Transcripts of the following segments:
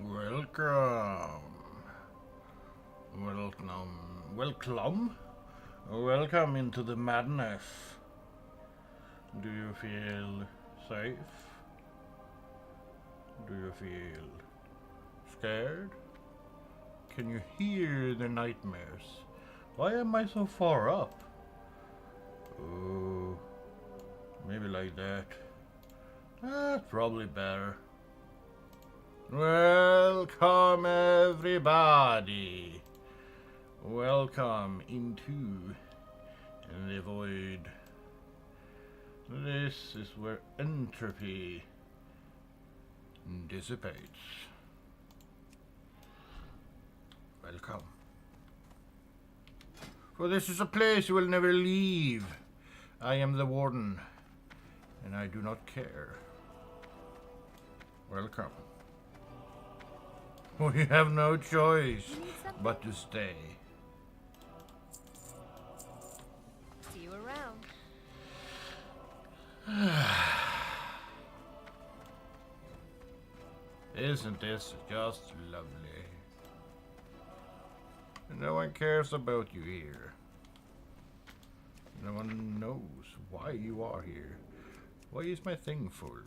Welcome. Welcome. Welcome into the madness. Do you feel safe? Do you feel scared? Can you hear the nightmares? Why am I so far up? Oh, maybe like that. That's probably better. Welcome everybody. Welcome into the void. This is where entropy dissipates. Welcome. For this is a place you will never leave. I am the warden, and I do not care. Welcome. We have no choice but to stay. See you around. Isn't this just lovely? No one cares about you here. No one knows why you are here. Why is my thing full?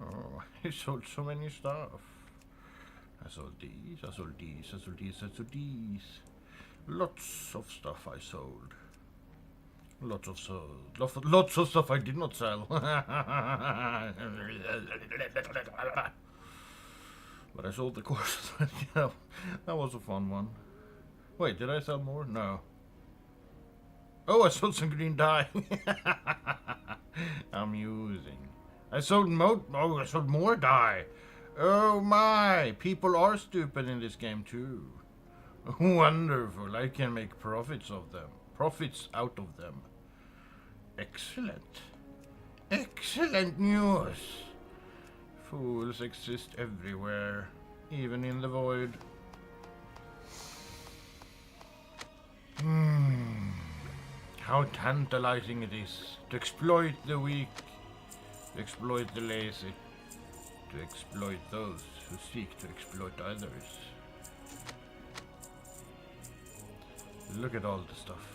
Oh, I sold so many stuff. I sold these, I sold these, I sold these, I sold these. Lots of stuff I sold. Lots of stuff I did not sell. But I sold the courses. Yeah, that was a fun one. Wait, did I sell more? No. Oh, I sold some green dye. Amusing. I sold I sold more dye. Oh my! People are stupid in this game too. Wonderful! I can make profits out of them. Excellent. Excellent news! Fools exist everywhere, even in the void. How tantalizing it is to exploit the weak, to exploit the lazy, to exploit those who seek to exploit others. Look at all the stuff.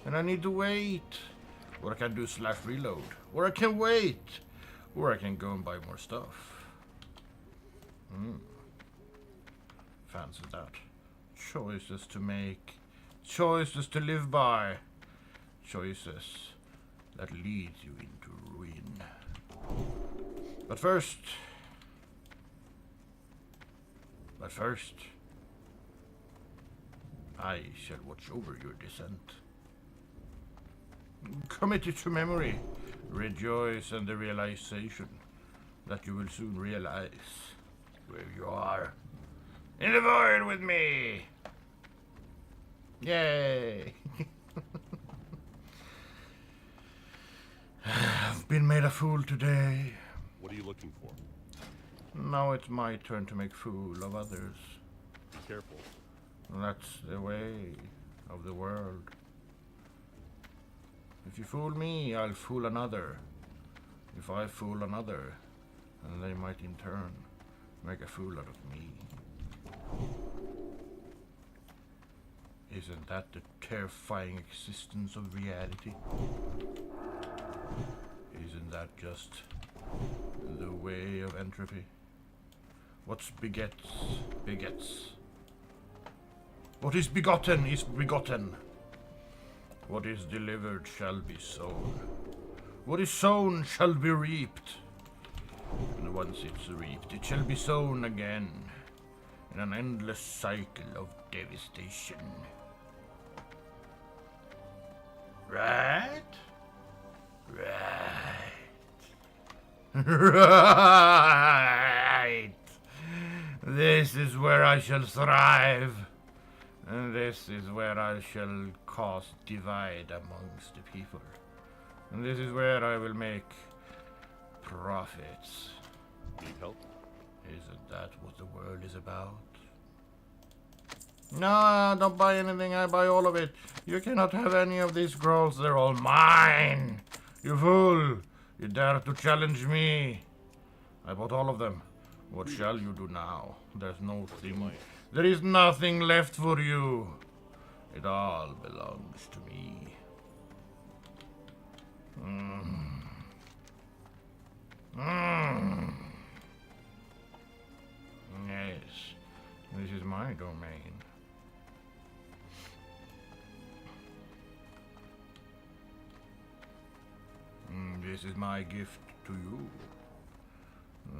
And I need to wait. Or I can do /reload. Or I can wait. Or I can go and buy more stuff. Fancy that. Choices to make. Choices to live by. Choices that lead you into ruin. But first, I shall watch over your descent. Commit it to memory. Rejoice in the realization that you will soon realize where you are. In the void with me! Yay! I've been made a fool today. What are you looking for? Now it's my turn to make fool of others. Be careful. That's the way of the world. If you fool me, I'll fool another. If I fool another, then they might in turn make a fool out of me. Isn't that the terrifying existence of reality? Isn't that just the way of entropy? What's begets, begets. What is begotten is begotten. What is delivered shall be sown. What is sown shall be reaped. And once it's reaped, it shall be sown again in an endless cycle of devastation. Right? Right. This is where I shall thrive. And this is where I shall cause divide amongst the people. And this is where I will make profits. Need help? Isn't that what the world is about? No, don't buy anything, I buy all of it. You cannot have any of these scrolls, they're all mine. You fool! You dare to challenge me. I bought all of them. What shall you do now? There's no thing. There is nothing left for you. It all belongs to me. Yes, this is my domain. This is my gift to you.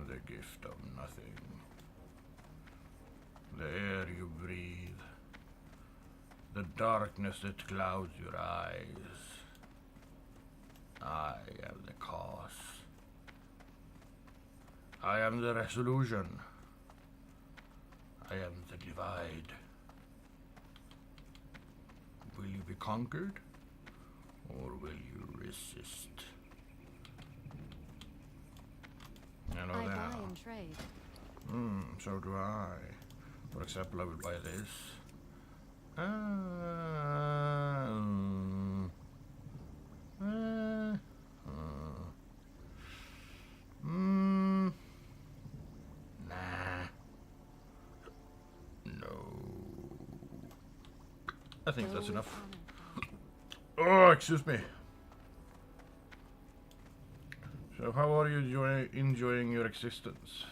The gift of nothing. The air you breathe. The darkness that clouds your eyes. I am the cause. I am the resolution. I am the divide. Will you be conquered? Or will you resist? Hello I there. buy and trade. So do I. For example, I will buy this. Nah. No. I think that's Go enough. with Oh, excuse me. So how are you enjoying your existence?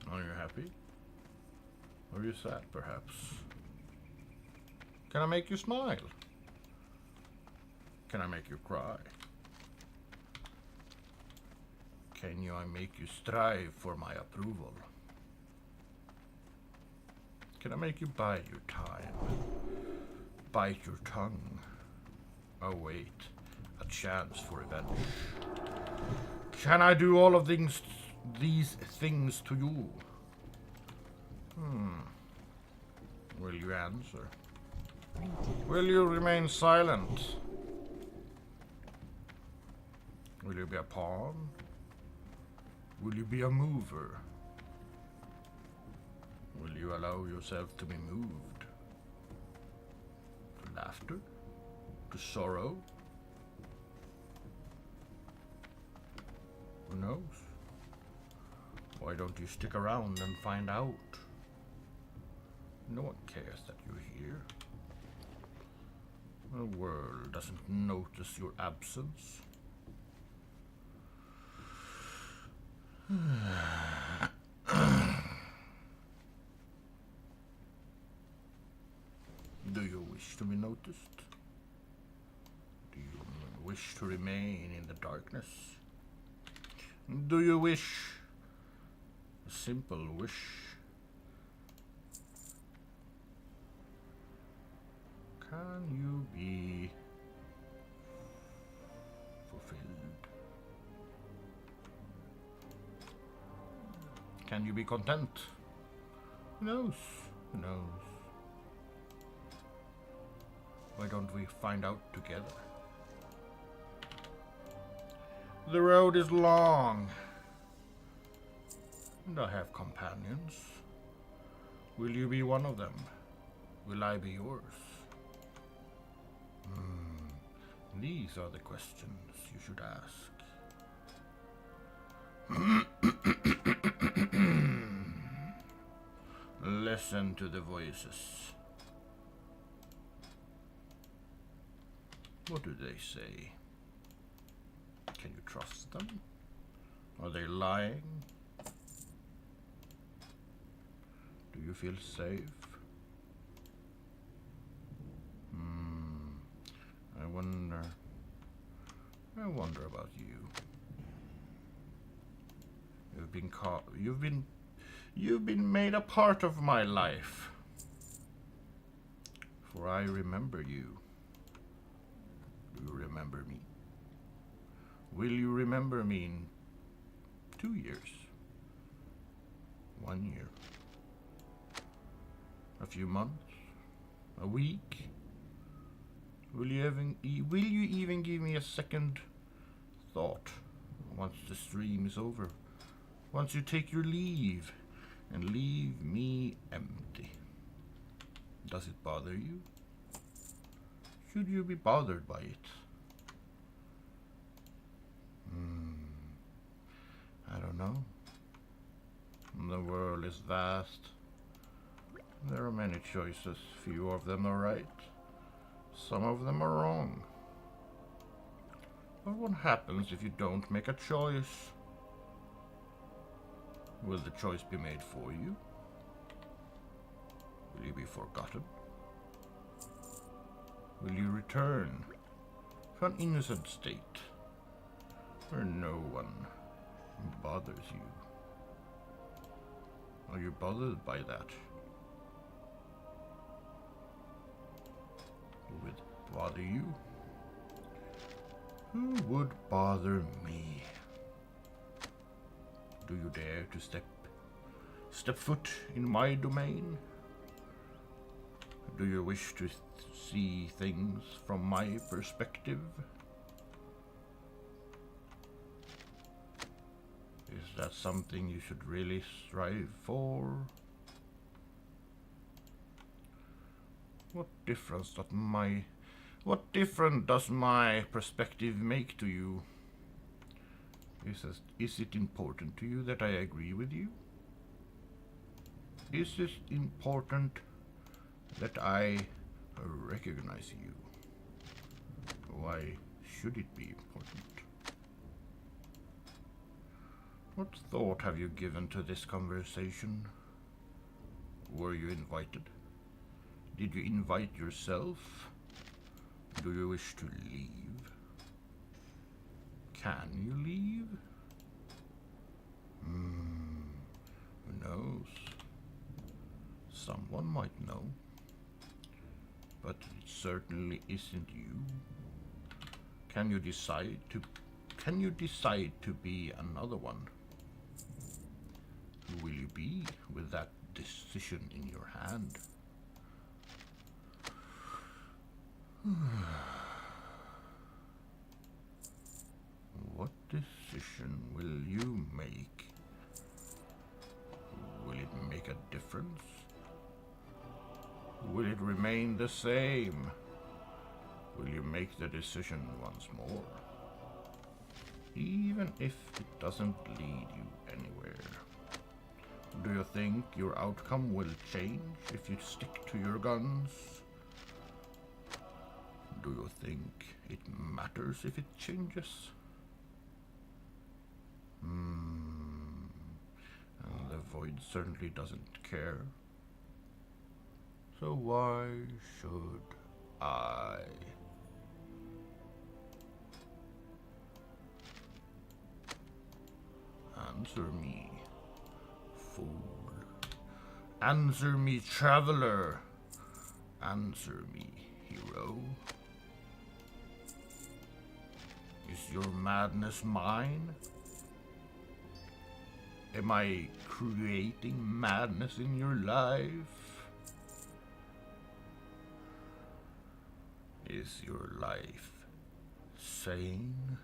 Are you happy? Are you sad, perhaps? Can I make you smile? Can I make you cry? Can I make you strive for my approval? Can I make you bide your time? Bite your tongue? Await a chance for revenge? Can I do all of these things to you? Will you answer? Will you remain silent? Will you be a pawn? Will you be a mover? Will you allow yourself to be moved? To laughter? To sorrow? Who knows? Why don't you stick around and find out? No one cares that you're here. The world doesn't notice your absence. Do you wish to be noticed? Do you wish to remain in the darkness? Do you wish a simple wish? Can you be fulfilled? Can you be content? Who knows? Who knows? Why don't we find out together? The road is long, and I have companions. Will you be one of them? Will I be yours? These are the questions you should ask. Listen to the voices. What do they say? Can you trust them? Are they lying? Do you feel safe? I wonder about you. You've been made a part of my life. For I remember you. Do you remember me? Will you remember me in 2 years? 1 year? A few months? A week? Will you even give me a second thought once the stream is over? Once you take your leave and leave me empty? Does it bother you? Should you be bothered by it? no. The world is vast. There are many choices. Few of them are right. Some of them are wrong. But what happens if you don't make a choice? Will the choice be made for you? Will you be forgotten? Will you return to an innocent state where no one bothers you? Are you bothered by that? Who would bother you? Who would bother me? Do you dare to step foot in my domain? Do you wish to see things from my perspective? Is that something you should really strive for? What difference does my perspective make to you? Is it important to you that I agree with you? Is it important that I recognize you? Why should it be important? What thought have you given to this conversation? Were you invited? Did you invite yourself? Do you wish to leave? Can you leave? Who knows? Someone might know. But it certainly isn't you. Can you decide to be another one? Who will you be with that decision in your hand? What decision will you make? Will it make a difference? Will it remain the same? Will you make the decision once more? Even if it doesn't lead you anywhere. Do you think your outcome will change if you stick to your guns? Do you think it matters if it changes? And the void certainly doesn't care. So why should I? Answer me, fool. Answer me, traveler. Answer me, hero. Is your madness mine? Am I creating madness in your life? Is your life sane?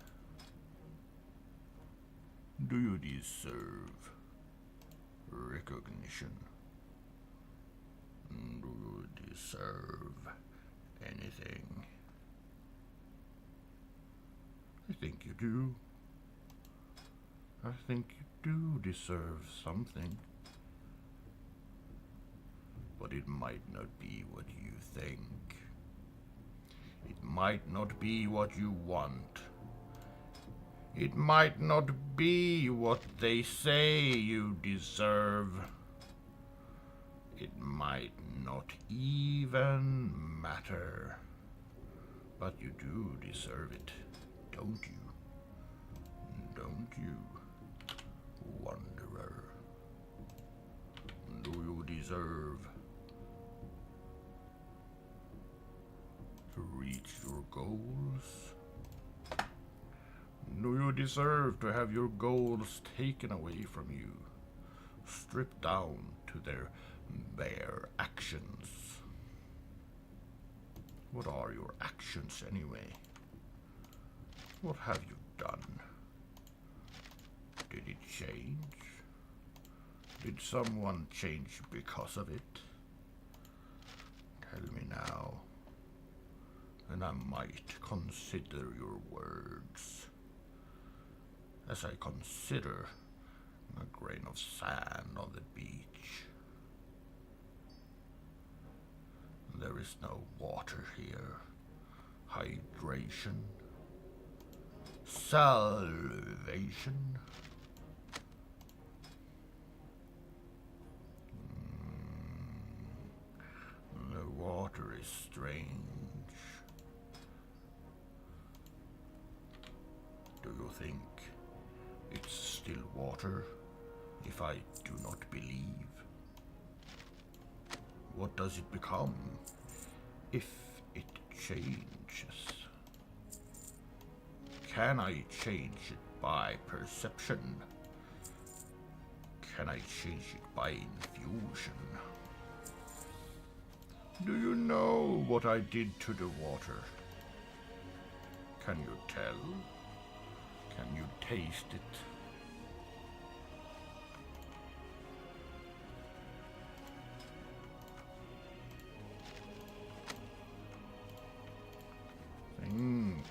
Do you deserve recognition? Do you deserve anything? I think you do. I think you do deserve something. But it might not be what you think. It might not be what you want. It might not be what they say you deserve. It might not even matter. But you do deserve it, don't you? Don't you, wanderer? Do you deserve to reach your goals? Do you deserve to have your goals taken away from you, stripped down to their bare actions? What are your actions anyway? What have you done? Did it change? Did someone change because of it? Tell me now, and I might consider your words. As I consider A grain of sand on the beach. There is no water here. Hydration. Salvation. The water is strange. Do you think it's still water if I do not believe? What does it become if it changes? Can I change it by perception? Can I change it by infusion? Do you know what I did to the water? Can you tell? Can you taste it? Think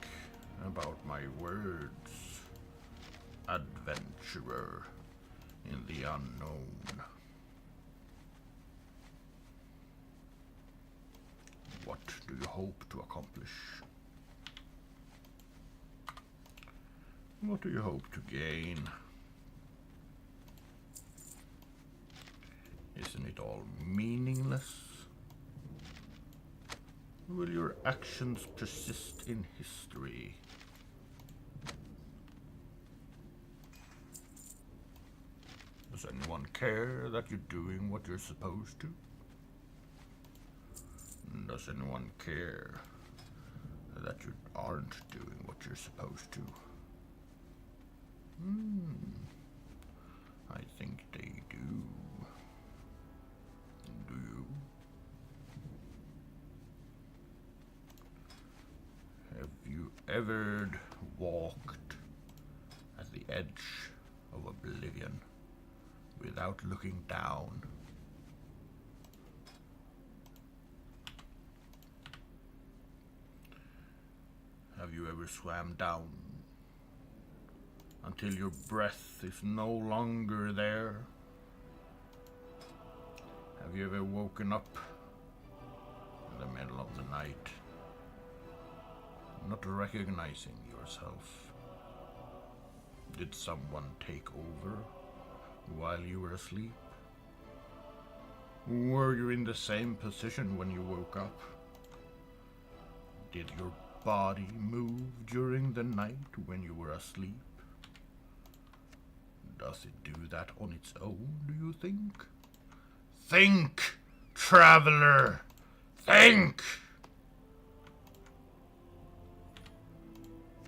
about my words, adventurer in the unknown. What do you hope to accomplish? What do you hope to gain? Isn't it all meaningless? Will your actions persist in history? Does anyone care that you're doing what you're supposed to? Does anyone care that you aren't doing what you're supposed to? I think they do. Do you? Have you ever walked at the edge of oblivion without looking down? Have you ever swam down until your breath is no longer there? Have you ever woken up in the middle of the night, not recognizing yourself? Did someone take over while you were asleep? Were you in the same position when you woke up? Did your body move during the night when you were asleep? Does it do that on its own, do you think? Think, traveler! Think!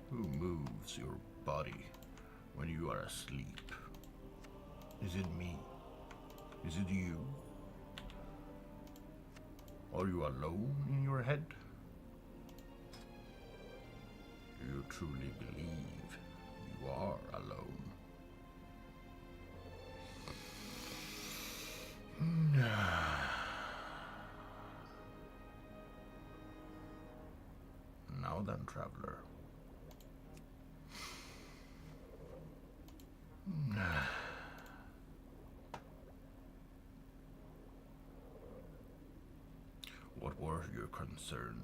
Who moves your body when you are asleep? Is it me? Is it you? Are you alone in your head? Do you truly believe you are alone? Now then, traveler. What were your concerns?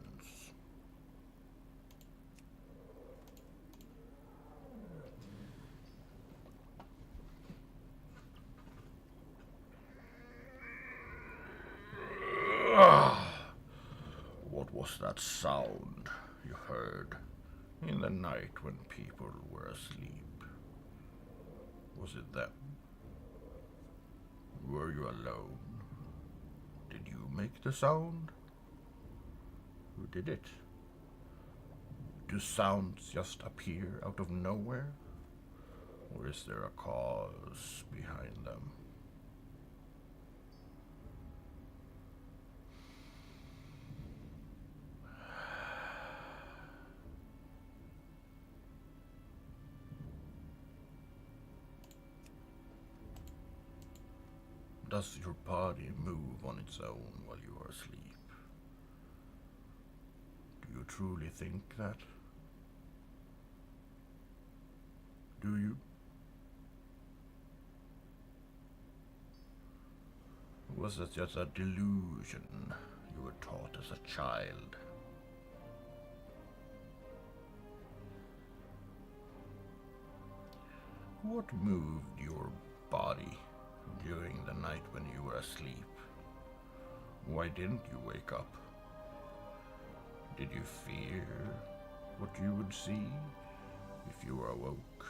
What was that sound you heard in the night when people were asleep? Was it them? Were you alone? Did you make the sound? Who did it? Do sounds just appear out of nowhere? Or is there a cause behind them? Does your body move on its own while you are asleep? Do you truly think that? Do you? Was that just a delusion you were taught as a child? What moved your body during the night when you were asleep? Why didn't you wake up? Did you fear what you would see if you were awoke?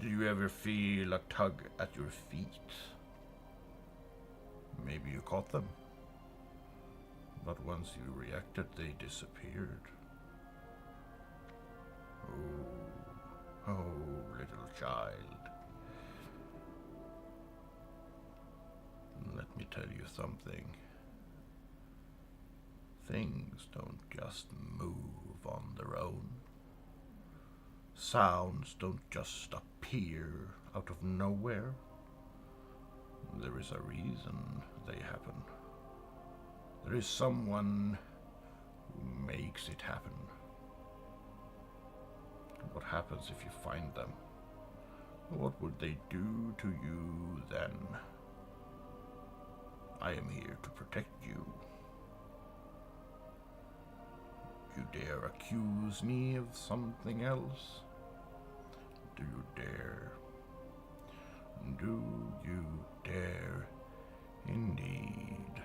Did you ever feel a tug at your feet? Maybe you caught them, but once you reacted, they disappeared. Oh, little child. Let me tell you something. Things don't just move on their own. Sounds don't just appear out of nowhere. There is a reason they happen. There is someone who makes it happen. What happens if you find them? What would they do to you then? I am here to protect you. You dare accuse me of something else? Do you dare? Do you dare indeed?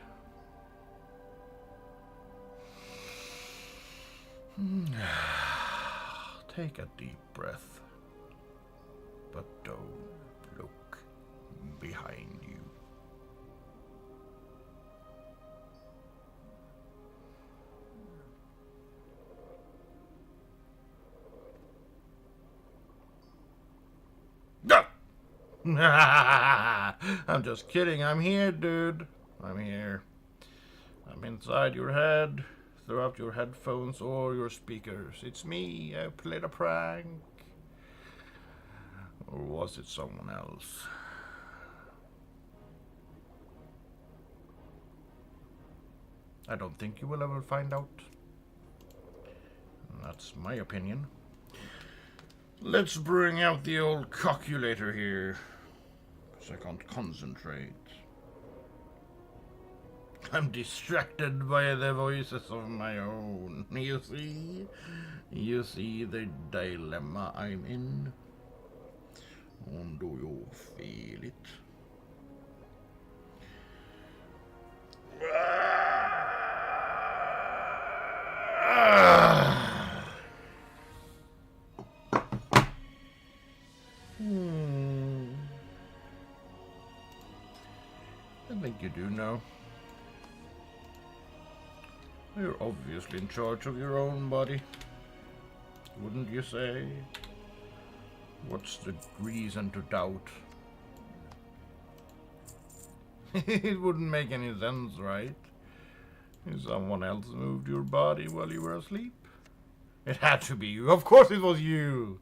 Take a deep breath, but don't look behind you. I'm just kidding. I'm here, dude. I'm here. I'm inside your head, throughout your headphones or your speakers. It's me. I played a prank. Or was it someone else? I don't think you will ever find out. That's my opinion. Let's bring out the old calculator here, because I can't concentrate. I'm distracted by the voices of my own. You see the dilemma I'm in? And do you feel it? I think you do know. You're obviously in charge of your own body, wouldn't you say? What's the reason to doubt? It wouldn't make any sense, right? If someone else moved your body while you were asleep? It had to be you. Of course it was you!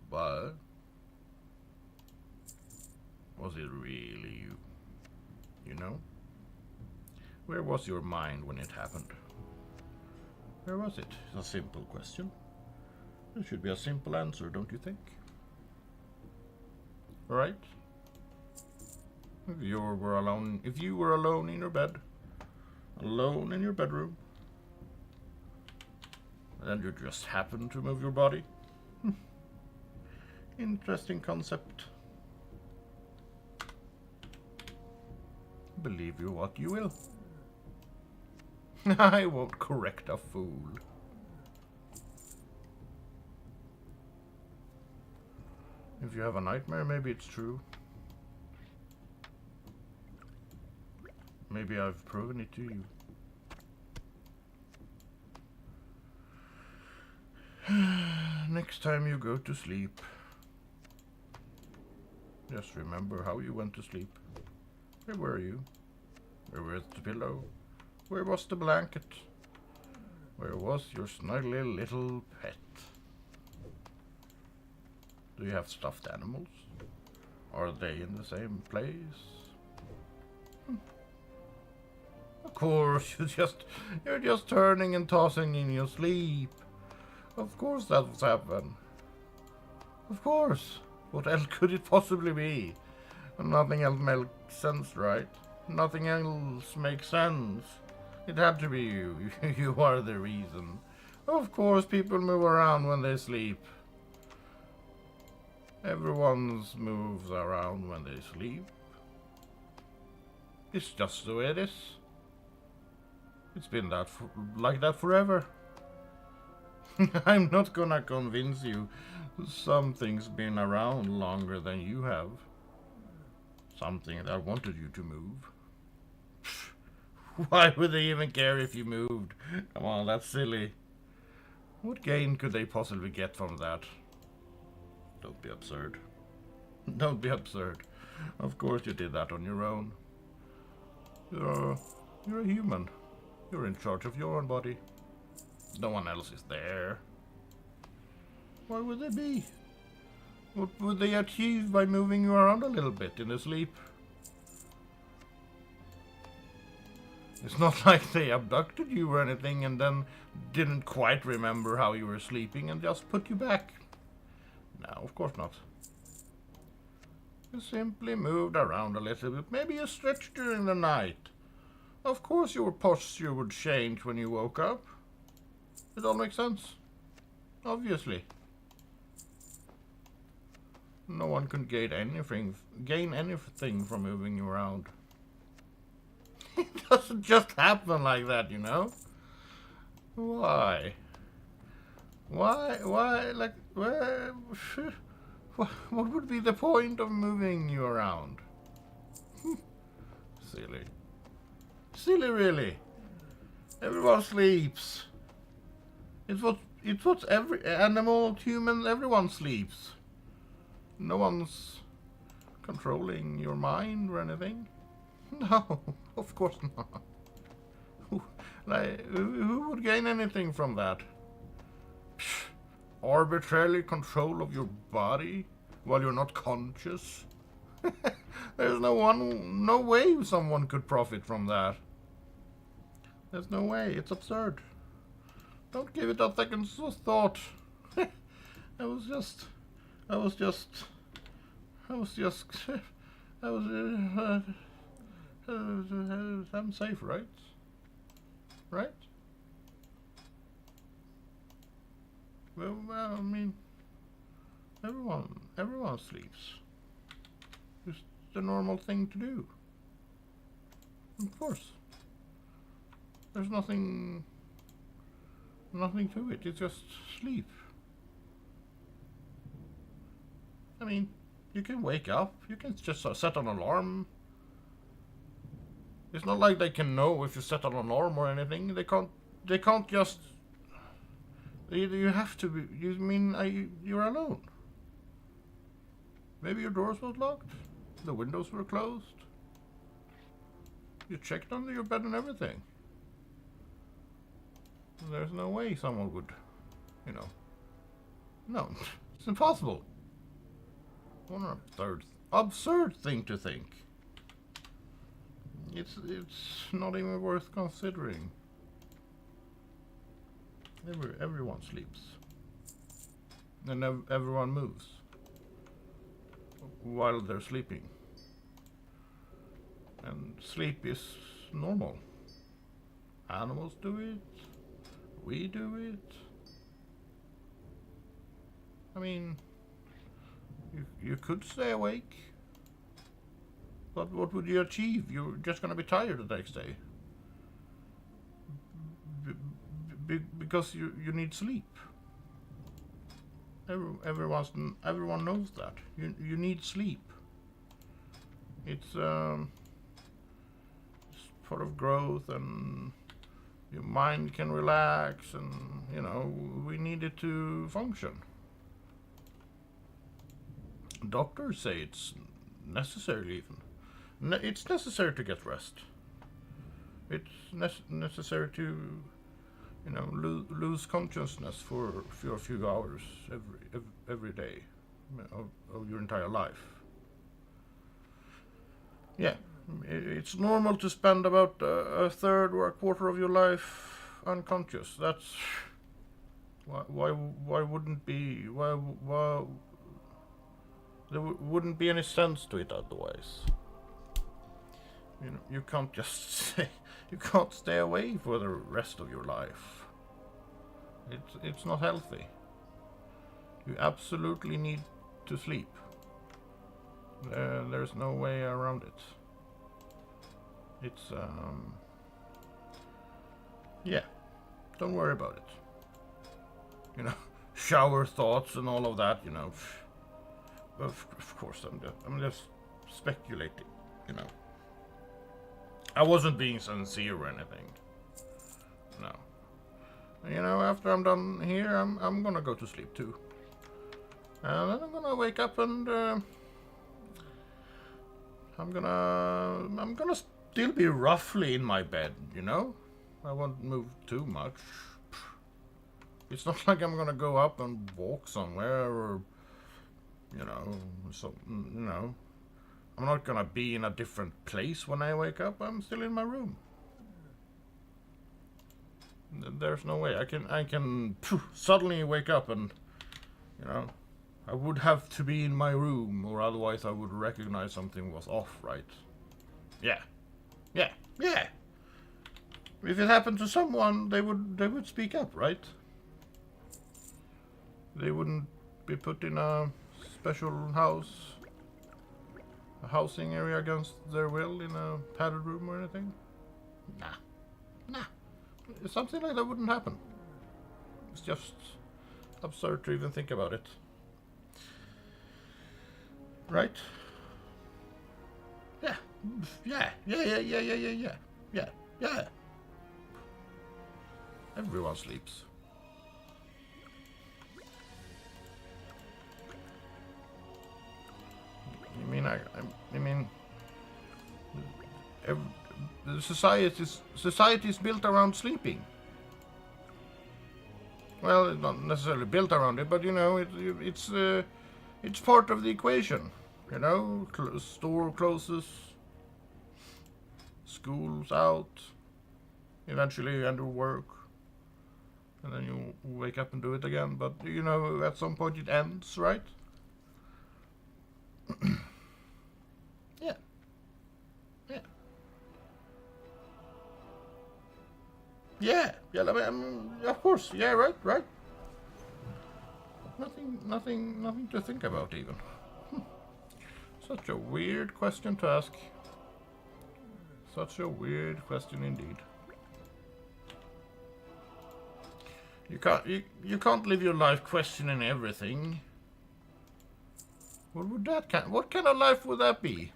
But was it really you? You know? Where was your mind when it happened? Where was it? It's a simple question. There should be a simple answer, don't you think? Right? If you were alone in your bed, alone in your bedroom, and you just happened to move your body. Interesting concept. Believe you what you will. I won't correct a fool. If you have a nightmare, maybe it's true. Maybe I've proven it to you. Next time you go to sleep, just remember how you went to sleep. Where were you? Where was the pillow? Where was the blanket? Where was your snuggly little pet? Do you have stuffed animals? Are they in the same place? Of course, you're just turning and tossing in your sleep. Of course that's happened. Of course. What else could it possibly be? Nothing else makes sense, right? Nothing else makes sense. It had to be you. You are the reason. Of course people move around when they sleep. Everyone's moves around when they sleep. It's just the way it is. It's been like that forever. I'm not gonna convince you something's been around longer than you have. Something that wanted you to move. Why would they even care if you moved? Come on, that's silly. What gain could they possibly get from that? Don't be absurd. Don't be absurd. Of course you did that on your own. You're a human. You're in charge of your own body. No one else is there. Why would they be? What would they achieve by moving you around a little bit in the sleep? It's not like they abducted you or anything and then didn't quite remember how you were sleeping and just put you back. No, of course not. You simply moved around a little bit. Maybe you stretched during the night. Of course your posture would change when you woke up. It all makes sense. Obviously. No one can gain anything from moving you around. It doesn't just happen like that, you know? Why? Why, like, where? What would be the point of moving you around? Silly. Silly, really. Everyone sleeps. It's what every animal, human, everyone sleeps. No one's controlling your mind or anything. No, of course not. Who would gain anything from that? Psh, arbitrary control of your body while you're not conscious? There's no way someone could profit from that. There's no way. It's absurd. Don't give it a second's thought. I'm safe, right? Right? Well, I mean, everyone sleeps. It's the normal thing to do. Of course. There's nothing to it. It's just sleep. I mean, you can wake up. You can just set an alarm. It's not like they can know if you set an alarm or anything. They can't just. You have to be. You mean you're alone? Maybe your doors were locked. The windows were closed. You checked under your bed and everything. There's no way someone would, No, it's impossible. What an absurd thing to think. It's not even worth considering. Everyone sleeps. And everyone moves while they're sleeping. And sleep is normal. Animals do it. We do it. I mean, you could stay awake. But what would you achieve? You're just gonna be tired the next day. Because you need sleep. Everyone knows that. You need sleep. It's part of growth, and your mind can relax, and we need it to function. Doctors say it's necessary even. It's necessary to get rest. It's necessary to, lose consciousness for a few hours every day of your entire life. Yeah, it's normal to spend about a third or a quarter of your life unconscious. That's Why wouldn't be? Why there wouldn't be any sense to it otherwise. You know, you can't just say, you can't stay away for the rest of your life. It's not healthy. You absolutely need to sleep. There's no way around it. It's yeah, don't worry about it. You know, shower thoughts and all of that. You know, of course I'm just speculating. You know, I wasn't being sincere or anything. No. You know, after I'm done here, I'm gonna go to sleep too, and then I'm gonna wake up and I'm gonna still be roughly in my bed. You know, I won't move too much. It's not like I'm gonna go up and walk somewhere or, you know, so you know, I'm not gonna be in a different place when I wake up. I'm still in my room. There's no way I can suddenly wake up and, you know, I would have to be in my room, or otherwise I would recognize something was off, right? Yeah. If it happened to someone, they would speak up, right? They wouldn't be put in a special housing area against their will in a padded room or anything. Nah. Something like that wouldn't happen. It's just absurd to even think about it. Right? Yeah. Everyone sleeps. I mean, the society is built around sleeping. Well, it's not necessarily built around it, but you know, it's part of the equation. You know, store closes, school's out, eventually you end your work, and then you wake up and do it again. But you know, at some point it ends, right? Yeah. I mean, of course. Yeah, right. Nothing to think about even. Such a weird question to ask. Such a weird question indeed. You can't live your life questioning everything. What kind of life would that be?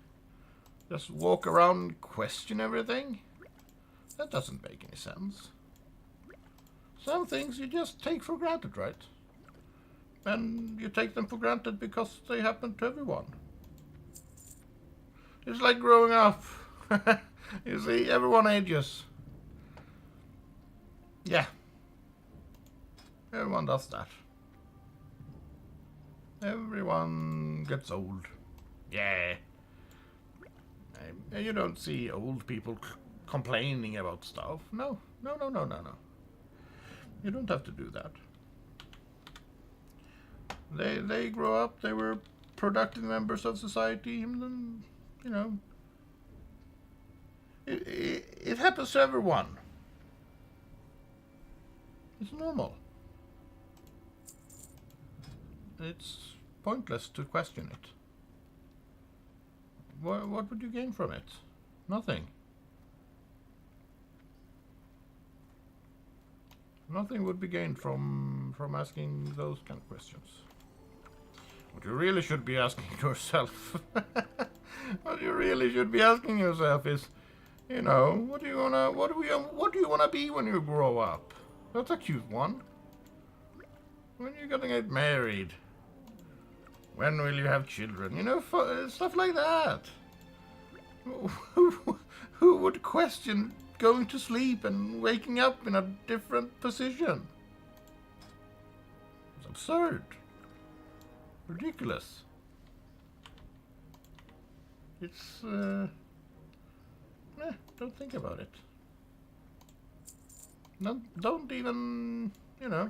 Just walk around and question everything? That doesn't make any sense. Some things you just take for granted, right? And you take them for granted because they happen to everyone. It's like growing up. You see, everyone ages. Yeah. Everyone does that. Everyone gets old. Yeah. You don't see old people complaining about stuff. No. You don't have to do that. They grow up, they were productive members of society, and then, you know, it happens to everyone. It's normal. It's pointless to question it. What would you gain from it? Nothing. Nothing would be gained from asking those kind of questions. What you really should be asking yourself, what you really should be asking yourself is, you know, what do you wanna be when you grow up? That's a cute one. When you're gonna get married? When will you have children? You know, stuff like that. Who would question going to sleep and waking up in a different position? It's absurd. Ridiculous. It's, don't think about it. Don't even, you know,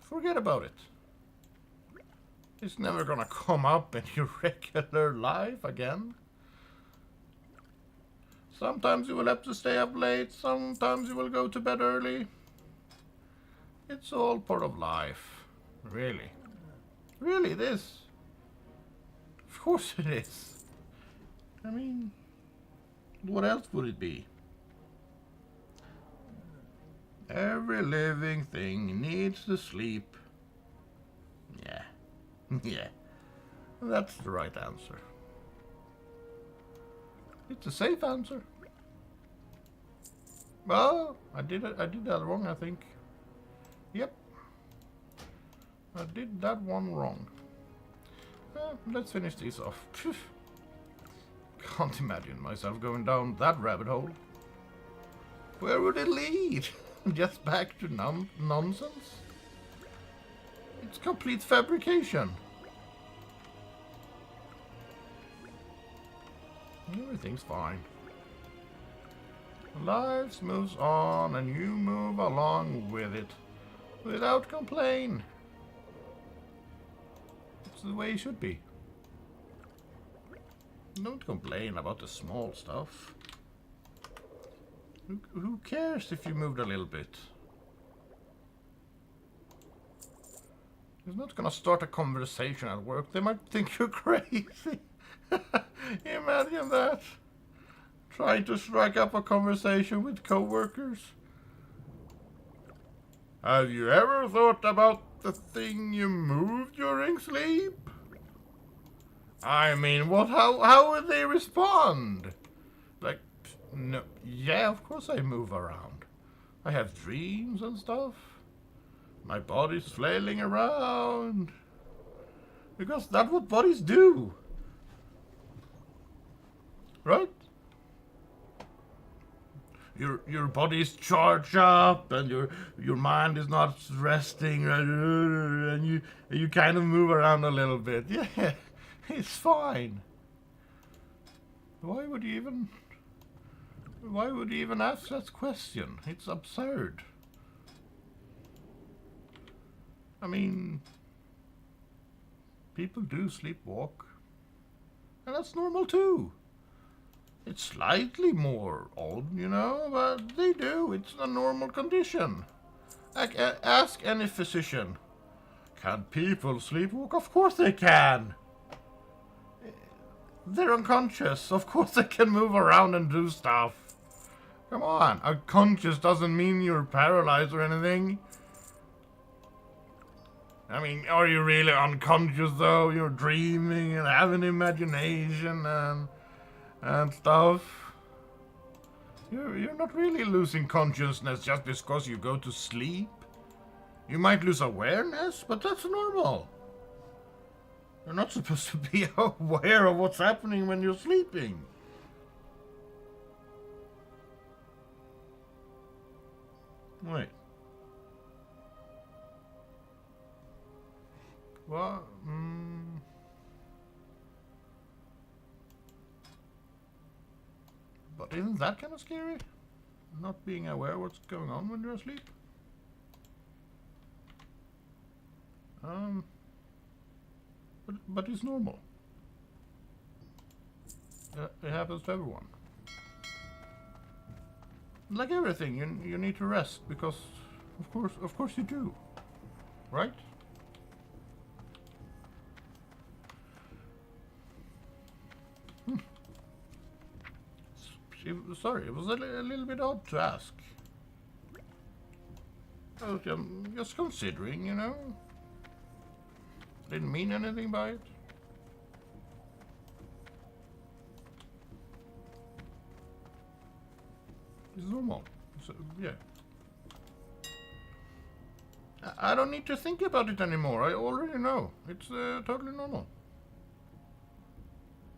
Forget about it. It's never gonna come up in your regular life again. Sometimes you will have to stay up late, sometimes you will go to bed early. It's all part of life. Really. Really, it is. Of course it is. I mean, what else would it be? Every living thing needs to sleep. Yeah. Yeah. That's the right answer. It's a safe answer. Well, I did that wrong, I think. Yep. I did that one wrong. Let's finish this off. Can't imagine myself going down that rabbit hole. Where would it lead? Just back to nonsense? It's complete fabrication. Everything's fine. Life moves on and you move along with it. Without complaint. It's the way it should be. Don't complain about the small stuff. Who cares if you moved a little bit? It's not gonna start a conversation at work. They might think you're crazy. Imagine that. Trying to strike up a conversation with coworkers. Have you ever thought about the thing you moved during sleep? I mean, what? How would they respond? Like, no, yeah, of course I move around. I have dreams and stuff. My body's flailing around. Because that's what bodies do. Right? Your body's charged up and your mind is not resting, and you kind of move around a little bit. Yeah, it's fine. Why would you even ask that question? It's absurd. I mean, people do sleepwalk, and that's normal too. It's slightly more odd, you know, but they do. It's a normal condition. Ask any physician. Can people sleepwalk? Of course they can. They're unconscious. Of course they can move around and do stuff. Come on. Unconscious doesn't mean you're paralyzed or anything. I mean, are you really unconscious though? You're dreaming and having imagination and stuff. You're not really losing consciousness just because you go to sleep. You might lose awareness, but that's normal. You're not supposed to be aware of what's happening when you're sleeping. Wait. What? But isn't that kind of scary? Not being aware what's going on when you're asleep? But it's normal. It happens to everyone. Like everything, you need to rest because, of course you do, right? Sorry, it was a little bit odd to ask. I'm just considering, you know. Didn't mean anything by it. It's normal. So, yeah. I don't need to think about it anymore. I already know. It's totally normal.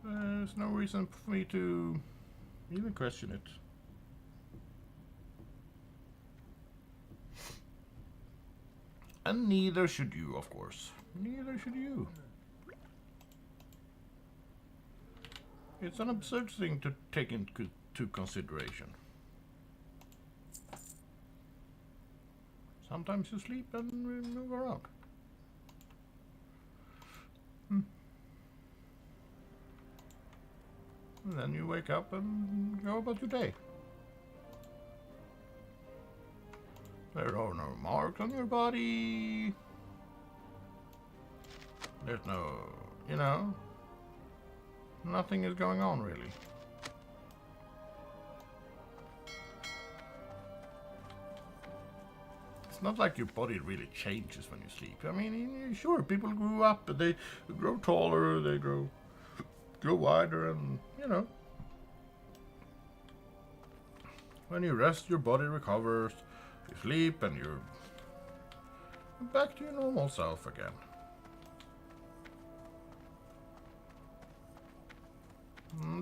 There's no reason for me to even question it. And neither should you, of course. Neither should you. It's an absurd thing to take into consideration. Sometimes you sleep and move around. And then you wake up and go about your day. There are no marks on your body. There's no, you know, nothing is going on really. It's not like your body really changes when you sleep. I mean, sure, people grew up, they grow taller, they grow wider, and, you know. When you rest, your body recovers. You sleep, and you're back to your normal self again.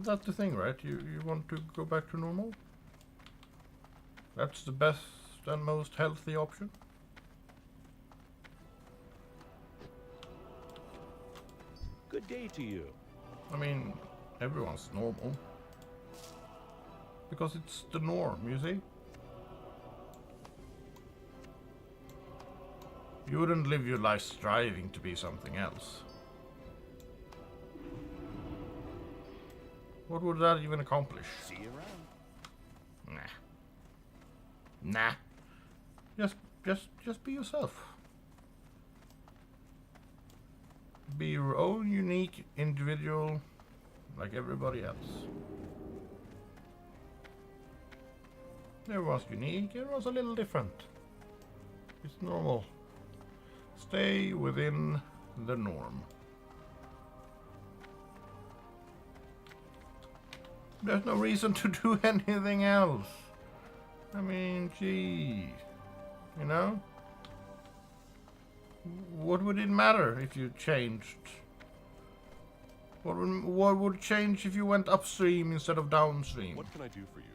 That's the thing, right? You want to go back to normal? That's the best and most healthy option. Good day to you. I mean, everyone's normal. Because it's the norm, you see? You wouldn't live your life striving to be something else. What would that even accomplish? See you around. Nah. Just be yourself. Be your own unique individual, like everybody else. Everyone's unique, everyone's a little different. It's normal. Stay within the norm. There's no reason to do anything else. I mean, geez. You know? What would it matter if you changed? What would change if you went upstream instead of downstream? What can I do for you?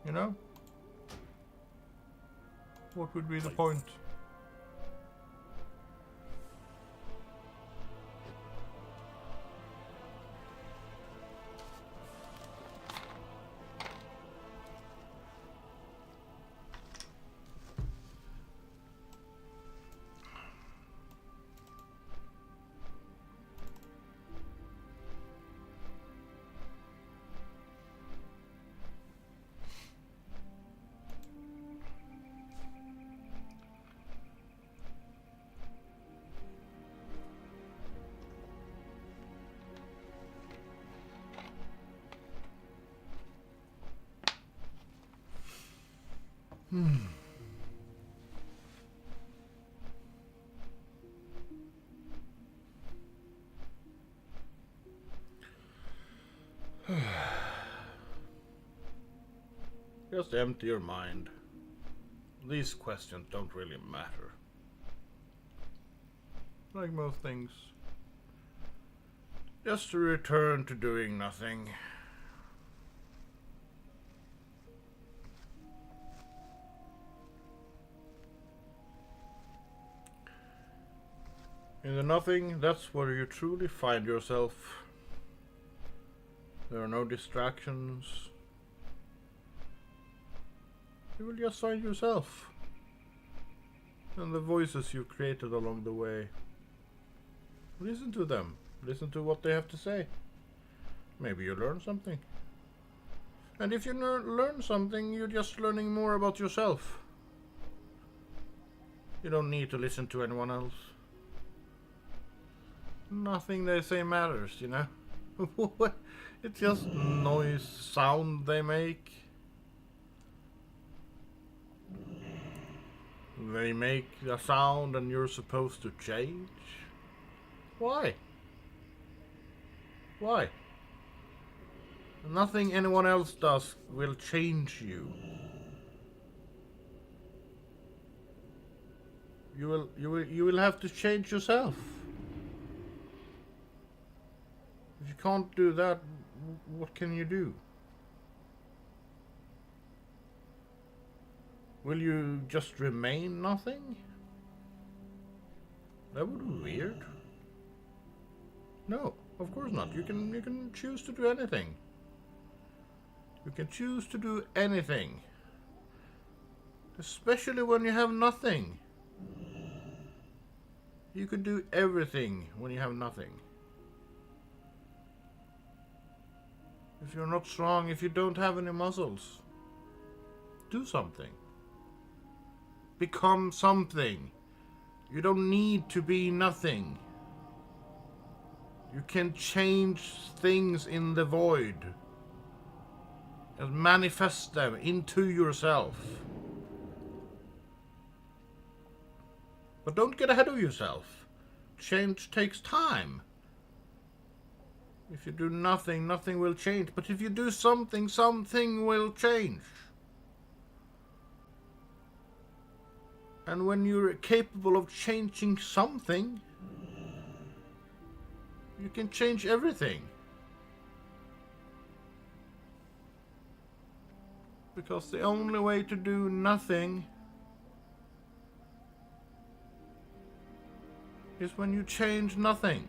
You know? What would be the point? Just empty your mind. These questions don't really matter. Like most things. Just to return to doing nothing. In the nothing, that's where you truly find yourself. There are no distractions. You will just find yourself. And the voices you created along the way. Listen to them. Listen to what they have to say. Maybe you learn something. And if you learn something, you're just learning more about yourself. You don't need to listen to anyone else. Nothing they say matters, you know? It's just noise, sound they make. They make a sound and you're supposed to change? Why? Why? Nothing anyone else does will change you. You will have to change yourself. If you can't do that, what can you do? Will you just remain nothing? That would be weird. No, of course not. You can choose to do anything. You can choose to do anything. Especially when you have nothing. You can do everything when you have nothing. If you're not strong, if you don't have any muscles, do something. Become something. You don't need to be nothing. You can change things in the void and manifest them into yourself. But don't get ahead of yourself. Change takes time. If you do nothing, nothing will change. But if you do something, something will change. And when you're capable of changing something, you can change everything. Because the only way to do nothing is when you change nothing.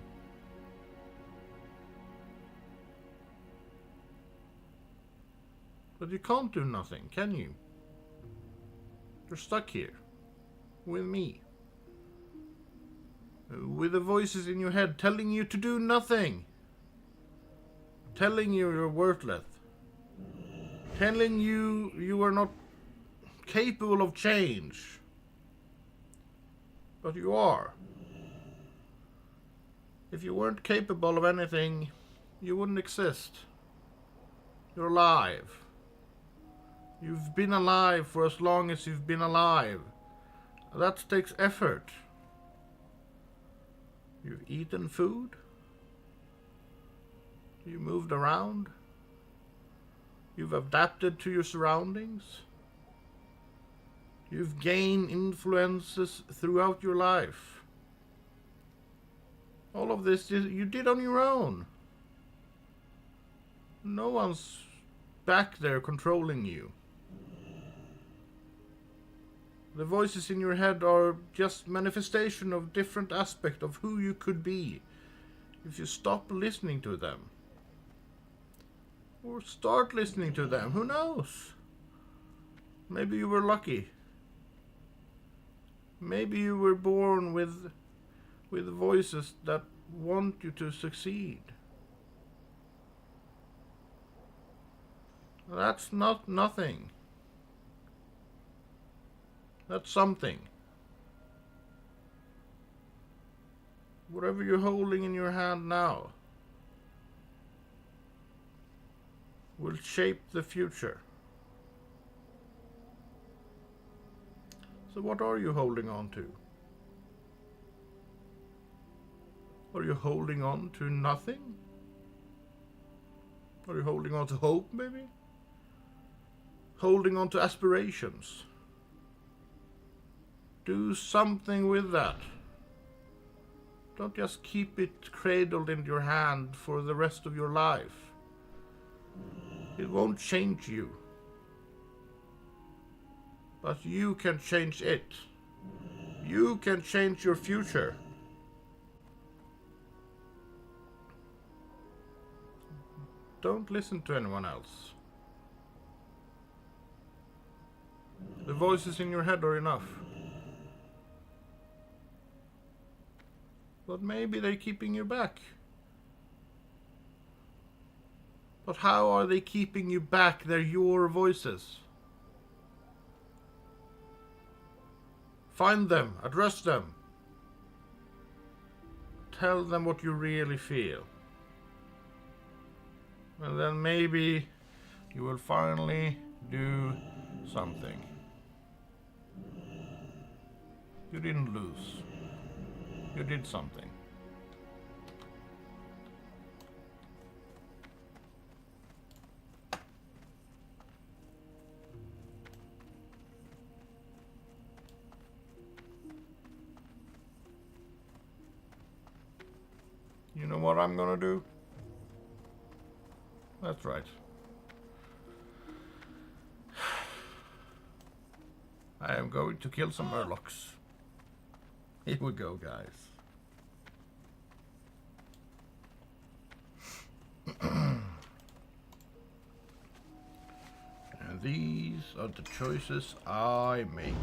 But you can't do nothing, can you? You're stuck here. With me. With the voices in your head telling you to do nothing. Telling you you're worthless. Telling you you are not capable of change. But you are. If you weren't capable of anything, you wouldn't exist. You're alive. You've been alive for as long as you've been alive. That takes effort. You've eaten food. You moved around. You've adapted to your surroundings. You've gained influences throughout your life. All of this you did on your own. No one's back there controlling you. The voices in your head are just manifestation of different aspects of who you could be if you stop listening to them. Or start listening to them, who knows? Maybe you were lucky. Maybe you were born with voices that want you to succeed. That's not nothing. That's something. Whatever you're holding in your hand now will shape the future. So what are you holding on to? Are you holding on to nothing? Are you holding on to hope, maybe? Holding on to aspirations? Do something with that. Don't just keep it cradled in your hand for the rest of your life. It won't change you. But you can change it. You can change your future. Don't listen to anyone else. The voices in your head are enough. But maybe they're keeping you back. But how are they keeping you back? They're your voices. Find them, address them. Tell them what you really feel. And then maybe you will finally do something. You didn't lose. You did something. You know what I'm gonna do? That's right. I am going to kill some murlocs. Here we go, guys. And These are the choices I make.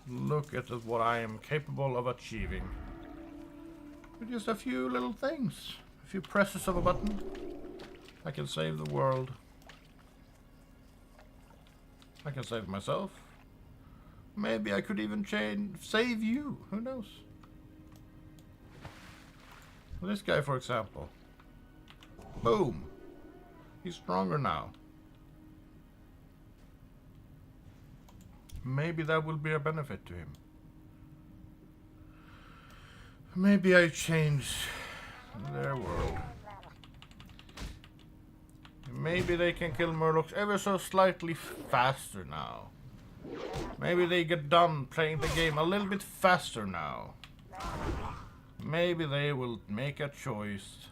Look at what I am capable of achieving. With just a few little things. A few presses of a button. I can save the world. I can save myself. Maybe I could even save you. Who knows? This guy, for example. Boom. He's stronger now. Maybe that will be a benefit to him. Maybe I change their world. Maybe they can kill Murlocs ever so slightly faster now. Maybe they get done playing the game a little bit faster now. Maybe they will make a choice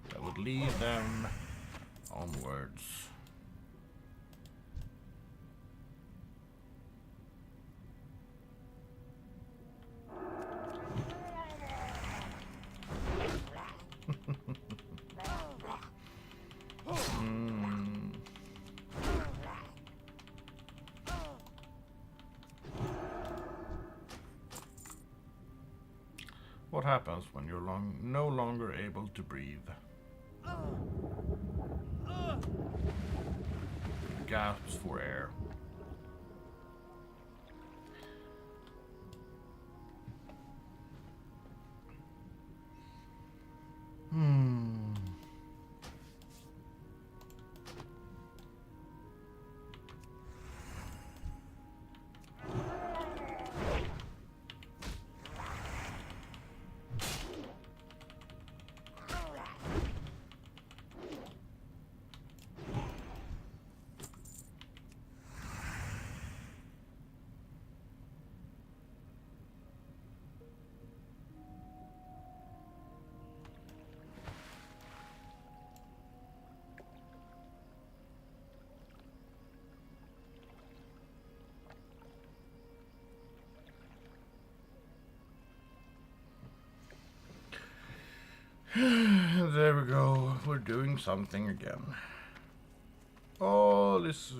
that would lead them onwards. What happens when you're no longer able to breathe? Gasps for air. There we go. We're doing something again. All is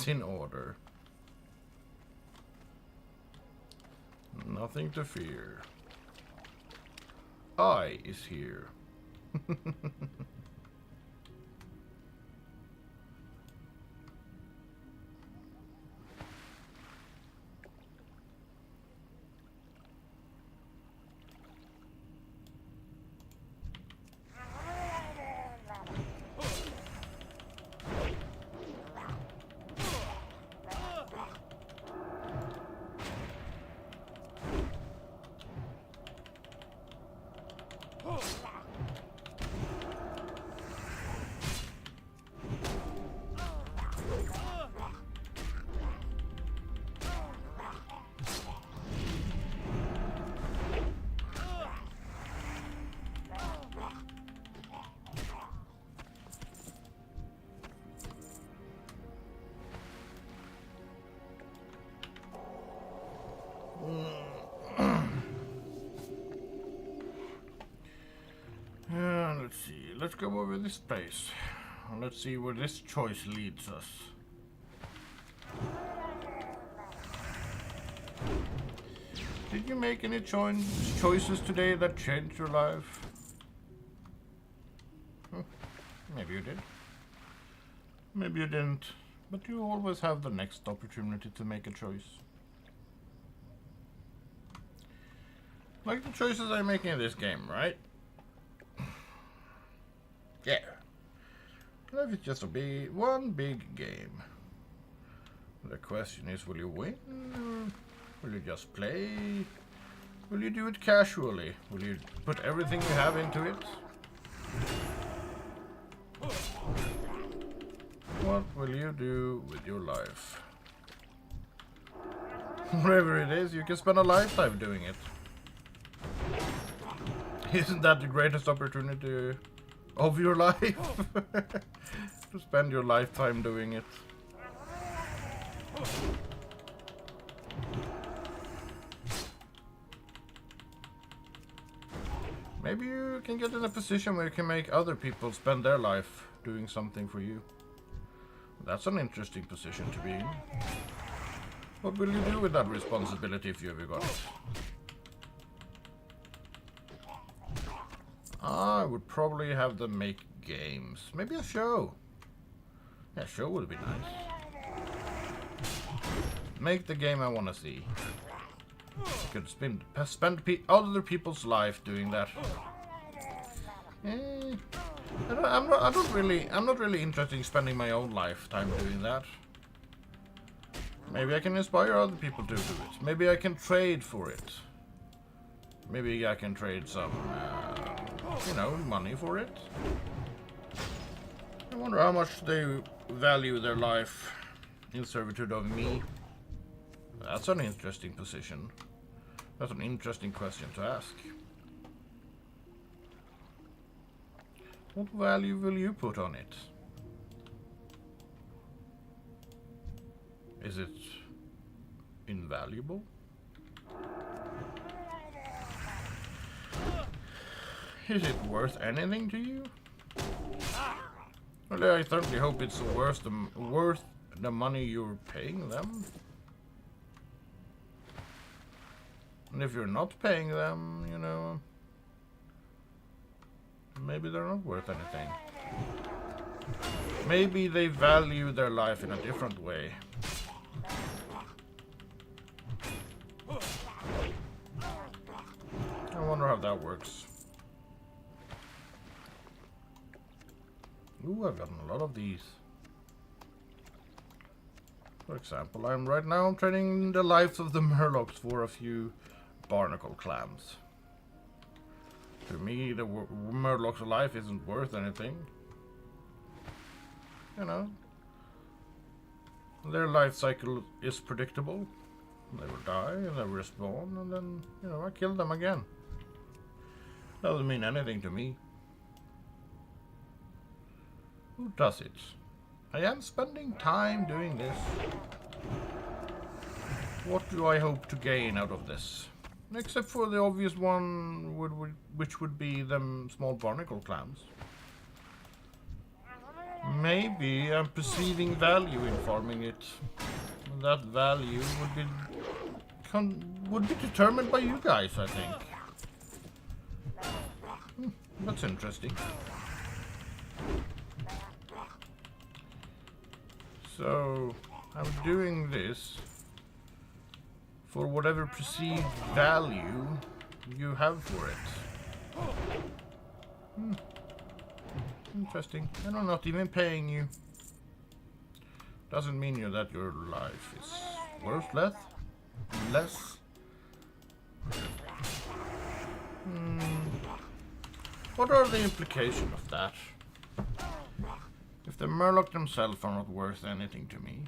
in order. Nothing to fear. I is here. Let's see. Let's go over this place. Let's see where this choice leads us. Did you make any choices today that changed your life? Maybe you did. Maybe you didn't. But you always have the next opportunity to make a choice. Like the choices I'm making in this game, right? Yeah. Life is just one big game. The question is, will you win? Or will you just play? Will you do it casually? Will you put everything you have into it? What will you do with your life? Whatever it is, you can spend a lifetime doing it. Isn't that the greatest opportunity of your life? To spend your lifetime doing it. Maybe you can get in a position where you can make other people spend their life doing something for you. That's an interesting position to be in. What will you do with that responsibility if you ever got it? I would probably have them make games. Maybe a show. Yeah, a show would be nice. Make the game I want to see. I could spend other people's life doing that. I'm not really interested in spending my own lifetime doing that. Maybe I can inspire other people to do it. Maybe I can trade for it. Maybe I can trade some, money for it. I wonder how much they value their life in servitude of me. That's an interesting position. That's an interesting question to ask. What value will you put on it? Is it invaluable? Is it worth anything to you? Well, I certainly hope it's worth the money you're paying them. And if you're not paying them, maybe they're not worth anything. Maybe they value their life in a different way. I wonder how that works. Ooh, I've gotten a lot of these. For example, right now I'm trading the lives of the Murlocs for a few barnacle clams. To me, the Murloc's life isn't worth anything. Their life cycle is predictable. They will die, and they will respawn, and then, I kill them again. Doesn't mean anything to me. Who does it? I am spending time doing this. What do I hope to gain out of this? Except for the obvious one, which would be them small barnacle clams. Maybe I'm perceiving value in farming it. That value would be determined by you guys, I think. That's interesting. So, I'm doing this for whatever perceived value you have for it. Interesting. And I'm not even paying you. Doesn't mean that your life is worth less. What are the implications of that? If the Murloc themselves are not worth anything to me,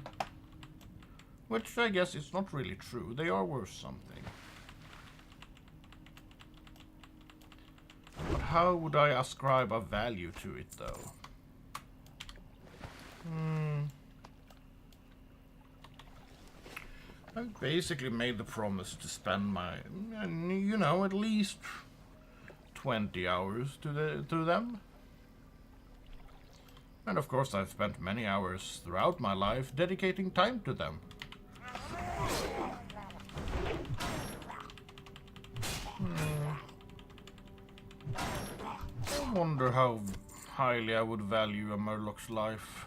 which I guess is not really true, they are worth something. But how would I ascribe a value to it, though? I've basically made the promise to spend my, at least 20 hours to them. And of course I've spent many hours throughout my life dedicating time to them. I wonder how highly I would value a Murloc's life.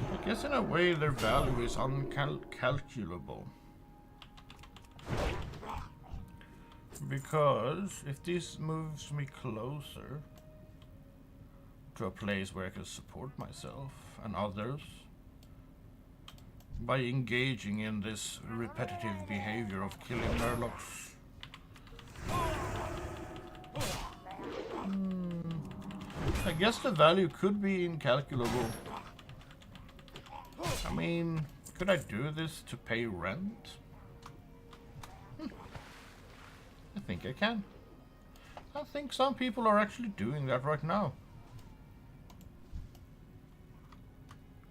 I guess in a way their value is uncalculable. Because if this moves me closer to a place where I can support myself and others by engaging in this repetitive behavior of killing Murlocs, I guess the value could be incalculable. I mean, could I do this to pay rent? I think I can. I think some people are actually doing that right now.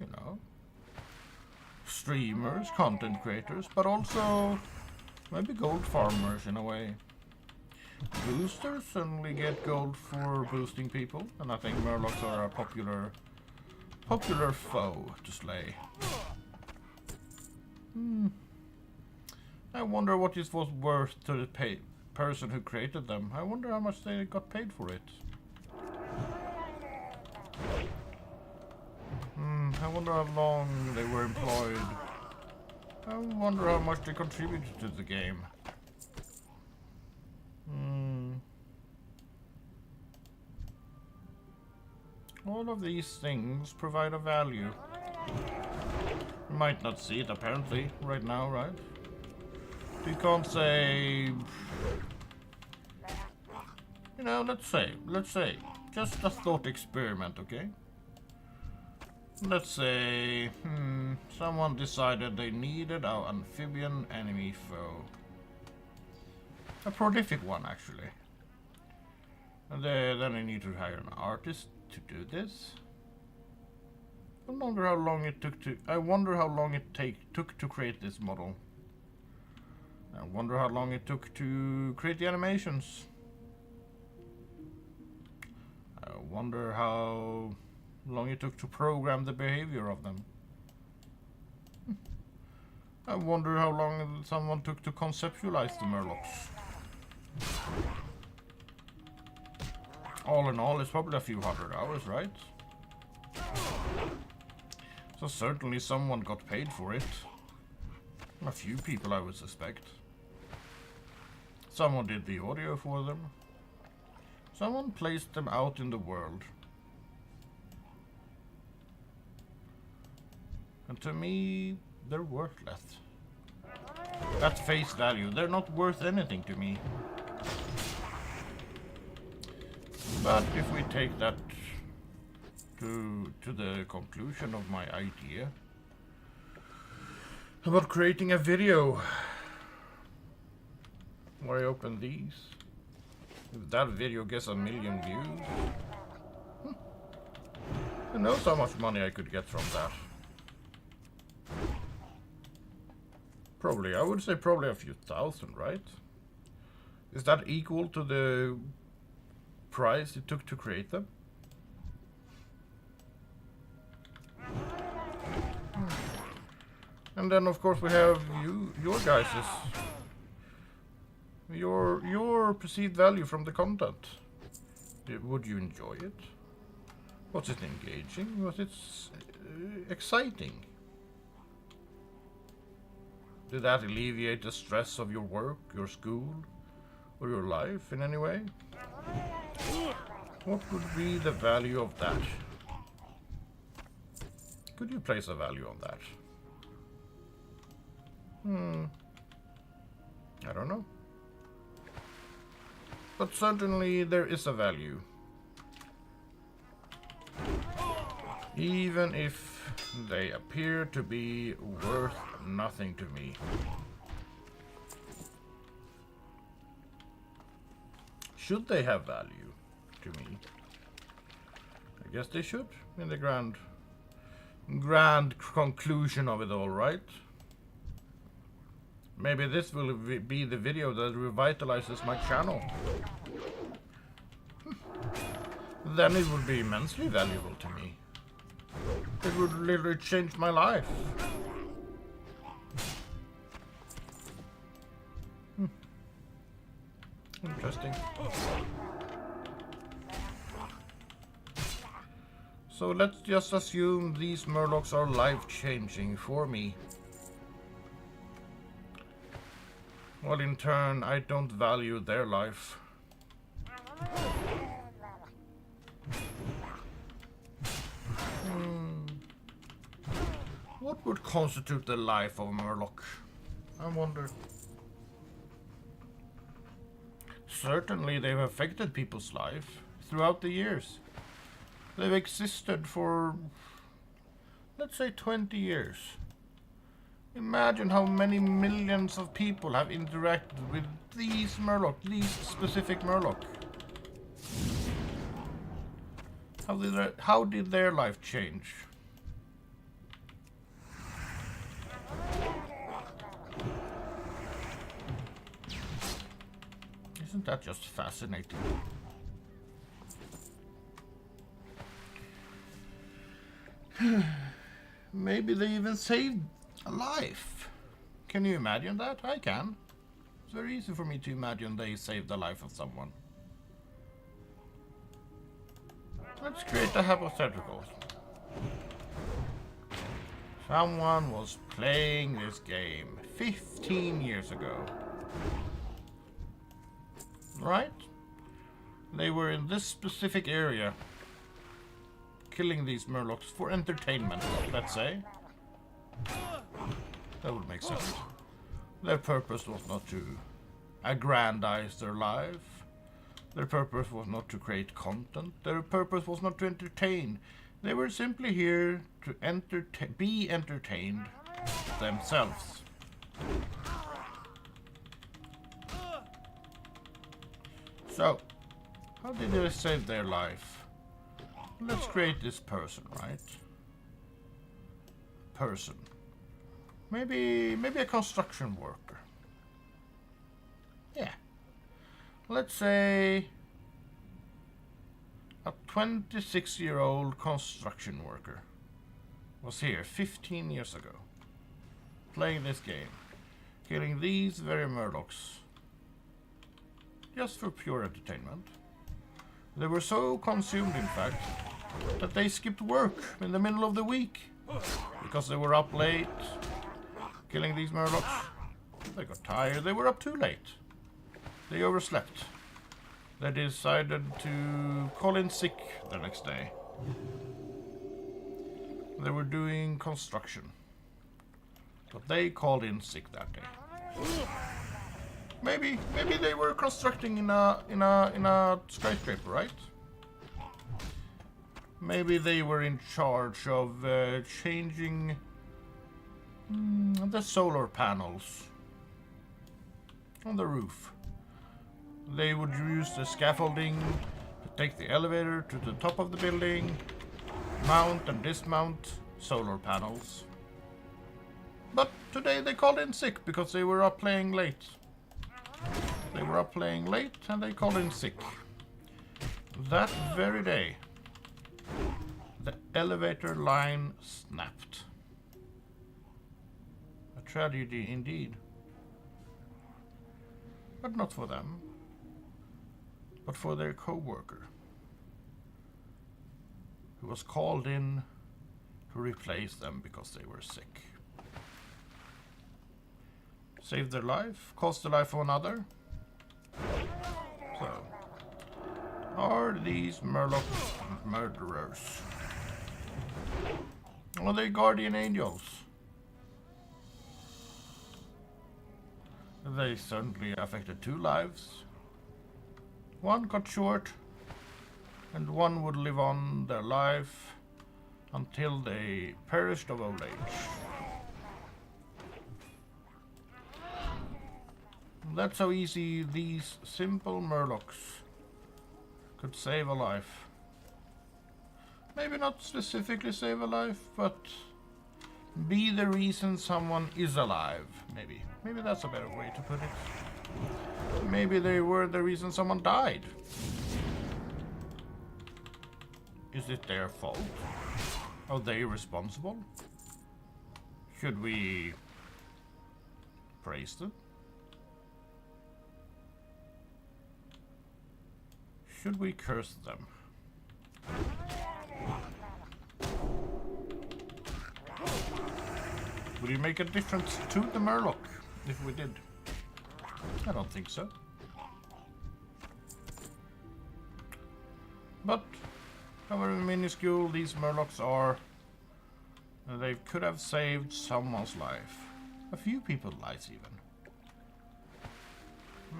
You know, streamers, content creators, but also maybe gold farmers in a way. Boosters certainly get gold for boosting people, and I think Murlocs are a popular foe to slay. I wonder what this was worth to the person who created them. I wonder how much they got paid for it. I wonder how long they were employed. I wonder how much they contributed to the game. All of these things provide a value. You might not see it apparently right now, right? You can't say, you know, let's say, just a thought experiment, okay? Let's say, someone decided they needed our amphibian enemy foe. A prolific one, actually. And then they need to hire an artist to do this. I wonder how long it took to. I wonder how long it took to create this model. I wonder how long it took to create the animations. I wonder how long it took to program the behavior of them. I wonder how long someone took to conceptualize the Murlocs. All in all, it's probably a few hundred hours, right? So certainly someone got paid for it. A few people, I would suspect. Someone did the audio for them. Someone placed them out in the world. And to me, they're worthless. At face value, they're not worth anything to me. But if we take that to the conclusion of my idea about creating a video where I open these, if that video gets 1 million views, who knows how much money I could get from that. Probably, I would say probably a few thousand, right? Is that equal to the price it took to create them? And then of course we have your guys's, your perceived value from the content. Would you enjoy it? Was it engaging? Was it exciting? Did that alleviate the stress of your work, your school, or your life in any way? What would be the value of that? Could you place a value on that? I don't know. But certainly there is a value. Even if they appear to be worth nothing to me. Should they have value to me? I guess they should, in the grand conclusion of it all, right? Maybe this will be the video that revitalizes my channel. Then it would be immensely valuable to me. It would literally change my life. Interesting. So let's just assume these Murlocs are life-changing for me. Well, in turn, I don't value their life. What would constitute the life of a Murloc? I wonder. Certainly they've affected people's life throughout the years. They've existed for let's say 20 years. Imagine how many millions of people have interacted with these Murloc, these specific Murloc. How did their life change? Isn't that just fascinating? Maybe they even saved a life. Can you imagine that? I can. It's very easy for me to imagine they saved the life of someone. Let's create a hypothetical. Someone was playing this game 15 years ago. Right? They were in this specific area, killing these Murlocs for entertainment, let's say. That would make sense. Their purpose was not to aggrandize their life. Their purpose was not to create content. Their purpose was not to entertain. They were simply here to be entertained themselves. So, how did they save their life? Let's create this person, right? Person. Maybe a construction worker. Yeah. Let's say a 26-year-old construction worker was here 15 years ago, playing this game, killing these very Murlocs, just for pure entertainment. They were so consumed, in fact, that they skipped work in the middle of the week because they were up late, killing these Murlocs. They got tired, they were up too late. They overslept. They decided to call in sick the next day. They were doing construction, but they called in sick that day. Maybe they were constructing in a skyscraper, right? Maybe they were in charge of changing the solar panels on the roof. They would use the scaffolding to take the elevator to the top of the building, mount and dismount solar panels. But today they called in sick because they were up playing late. They were up playing late and they called in sick. That very day, the elevator line snapped. A tragedy indeed. But not for them, but for their co-worker, who was called in to replace them because they were sick. Saved their life, cost the life of another. So, are these Murlocs murderers? Are they guardian angels? They certainly affected two lives. One cut short, and one would live on their life until they perished of old age. That's how easy these simple Murlocs could save a life. Maybe not specifically save a life, but be the reason someone is alive, maybe. Maybe that's a better way to put it. Maybe they were the reason someone died. Is it their fault? Are they responsible? Should we praise them? Should we curse them? Would it make a difference to the Murloc if we did? I don't think so. But however minuscule these Murlocs are, they could have saved someone's life. A few people's lives even.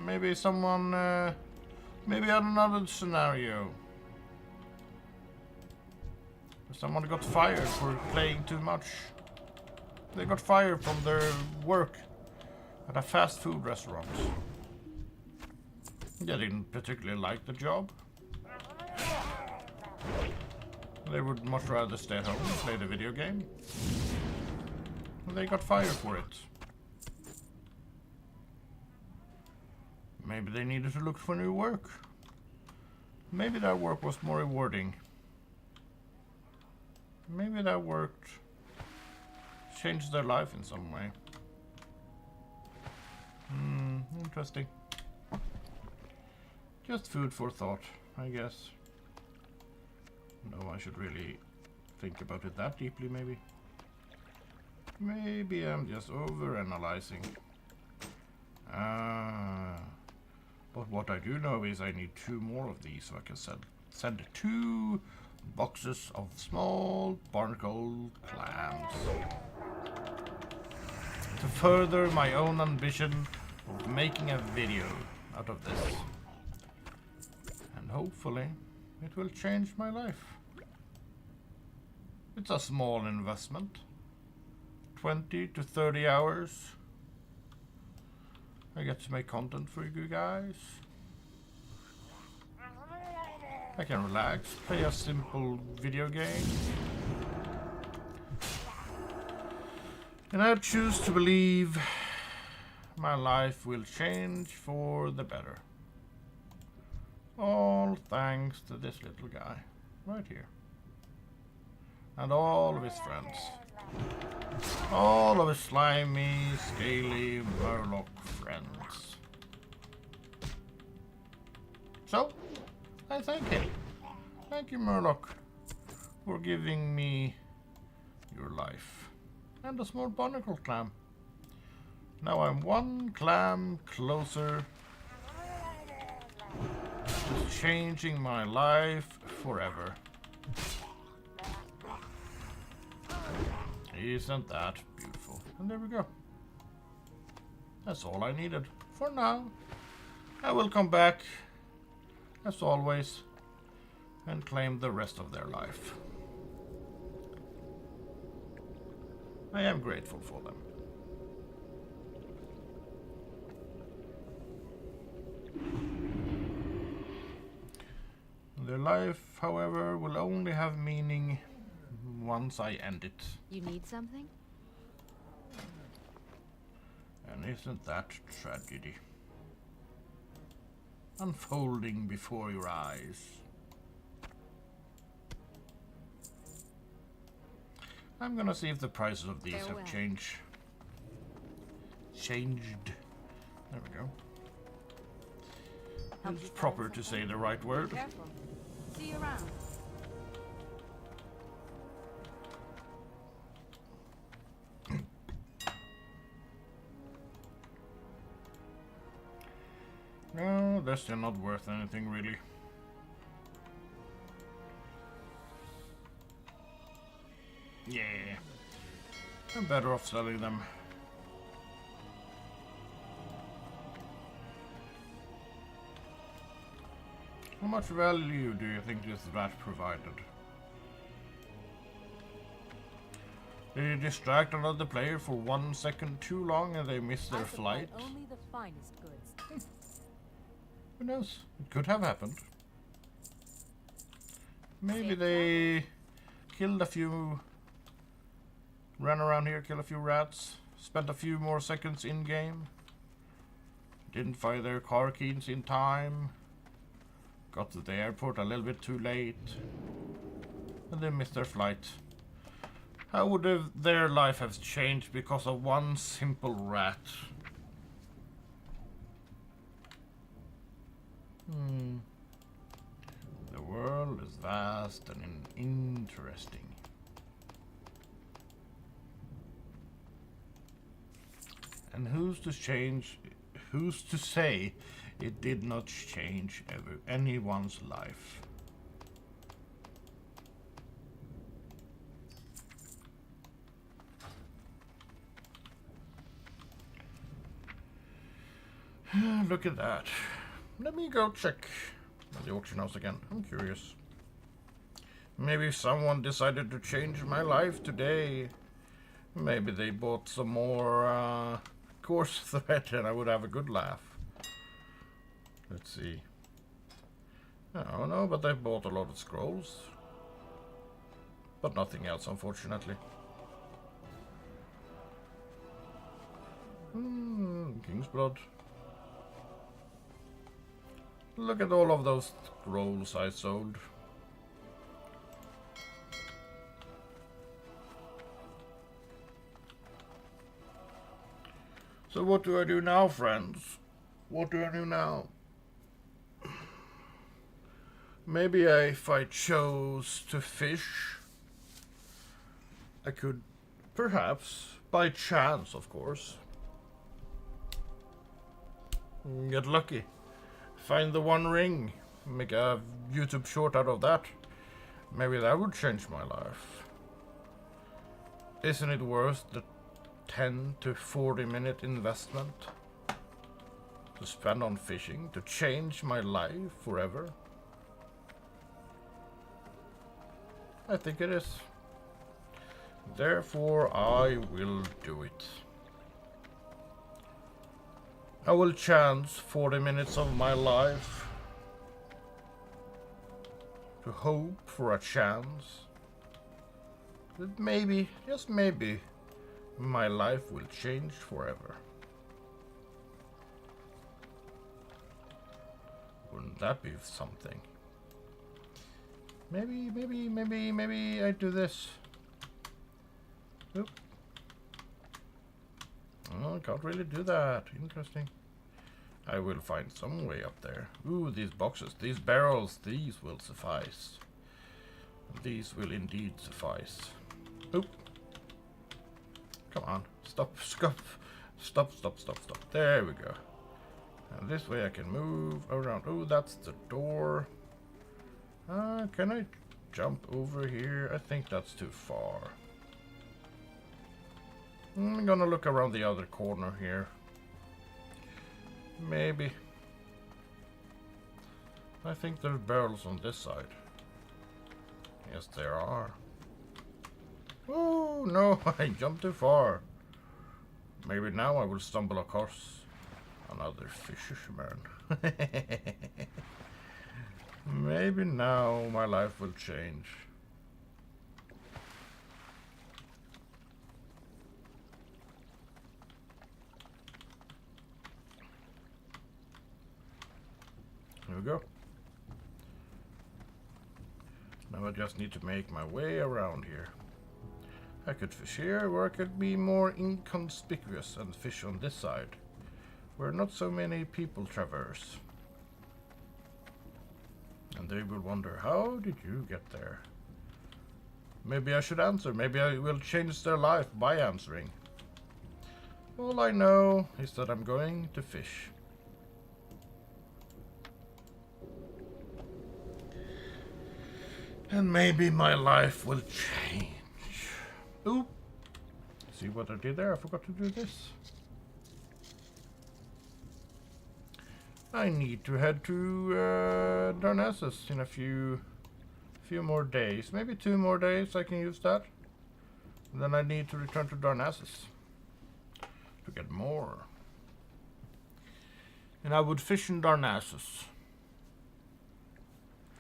Maybe someone, maybe another scenario. Someone got fired for playing too much. They got fired from their work at a fast food restaurant. They didn't particularly like the job. They would much rather stay at home and play the video game. And they got fired for it. Maybe they needed to look for new work. Maybe that work was more rewarding. Maybe that work changed their life in some way. Interesting. Just food for thought, I guess. No, I should really think about it that deeply, maybe. Maybe I'm just overanalyzing. But what I do know is I need 2 more of these so I can send 2 boxes of small barnacled clams. To further my own ambition of making a video out of this. And hopefully it will change my life. It's a small investment. 20 to 30 hours. I get to make content for you guys. I can relax, play a simple video game. And I choose to believe my life will change for the better. All thanks to this little guy right here. And all of his friends. All of his slimy, scaly Murloc friends. So, I thank him. Thank you, Murloc, for giving me your life. And a small barnacle clam. Now I'm 1 clam closer to changing my life forever. Isn't that beautiful? And there we go. That's all I needed for now. I will come back, as always, and claim the rest of their life. I am grateful for them. Their life, however, will only have meaning once I end it. You need something? And isn't that tragedy? Unfolding before your eyes. I'm gonna see if the prices of these Farewell. have changed. There we go. Help It's you proper find to something? say the right word. Careful. See you around. No, they're still not worth anything, really. Yeah. I'm better off selling them. How much value do you think this rat provided? Did you distract another player for 1 second too long and they missed their flight? Only the finest goods. Who knows? It could have happened. Maybe Safe they killed a few, ran around here, killed a few rats, spent a few more seconds in game, didn't fire their car keys in time, got to the airport a little bit too late, and they missed their flight. How would their life have changed because of 1 simple rat? The world is vast and interesting. And who's to say it did not change anyone's life? Look at that. Let me go check the auction house again. I'm curious. Maybe someone decided to change my life today. Maybe they bought some more course thread and I would have a good laugh. Let's see. I don't know, but I bought a lot of scrolls. But nothing else, unfortunately. King's Blood. Look at all of those scrolls I sold. So what do I do now, friends? What do I do now? Maybe if I chose to fish, I could perhaps, by chance of course, get lucky. Find the one ring, make a YouTube short out of that. Maybe that would change my life. Isn't it worth the 10 to 40 minute investment to spend on fishing to change my life forever? I think it is. Therefore, I will do it. I will chance 40 minutes of my life to hope for a chance that maybe, just maybe, my life will change forever. Wouldn't that be something? Maybe I do this. Oop. Oh, I can't really do that. Interesting. I will find some way up there. Ooh, these boxes, these barrels, these will suffice. These will indeed suffice. Oop. Come on. Stop. There we go. And this way I can move around. Oh, that's the door. Can I jump over here? I think that's too far. I'm gonna look around the other corner here. Maybe. I think there's barrels on this side. Yes, there are. Oh, no, I jumped too far. Maybe now I will stumble across another fisherman. Maybe now my life will change. Here we go. Now I just need to make my way around here. I could fish here, or I could be more inconspicuous and fish on this side, where not so many people traverse. And they will wonder, how did you get there? Maybe I should answer. Maybe I will change their life by answering. All I know is that I'm going to fish. And maybe my life will change. Oop. See what I did there? I forgot to do this. I need to head to Darnassus in a few more days. Maybe 2 more days I can use that. And then I need to return to Darnassus to get more. And I would fish in Darnassus.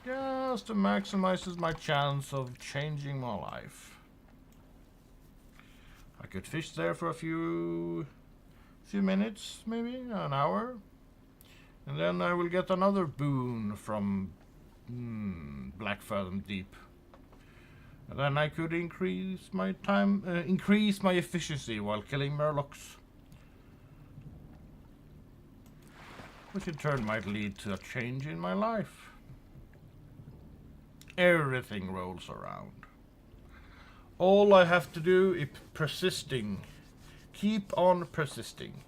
Just to maximize my chance of changing my life. I could fish there for a few minutes, maybe an hour. And then I will get another boon from Blackfathom Deep. And then I could increase my time, increase my efficiency while killing murlocs. Which in turn might lead to a change in my life. Everything rolls around. All I have to do is persisting. Keep on persisting.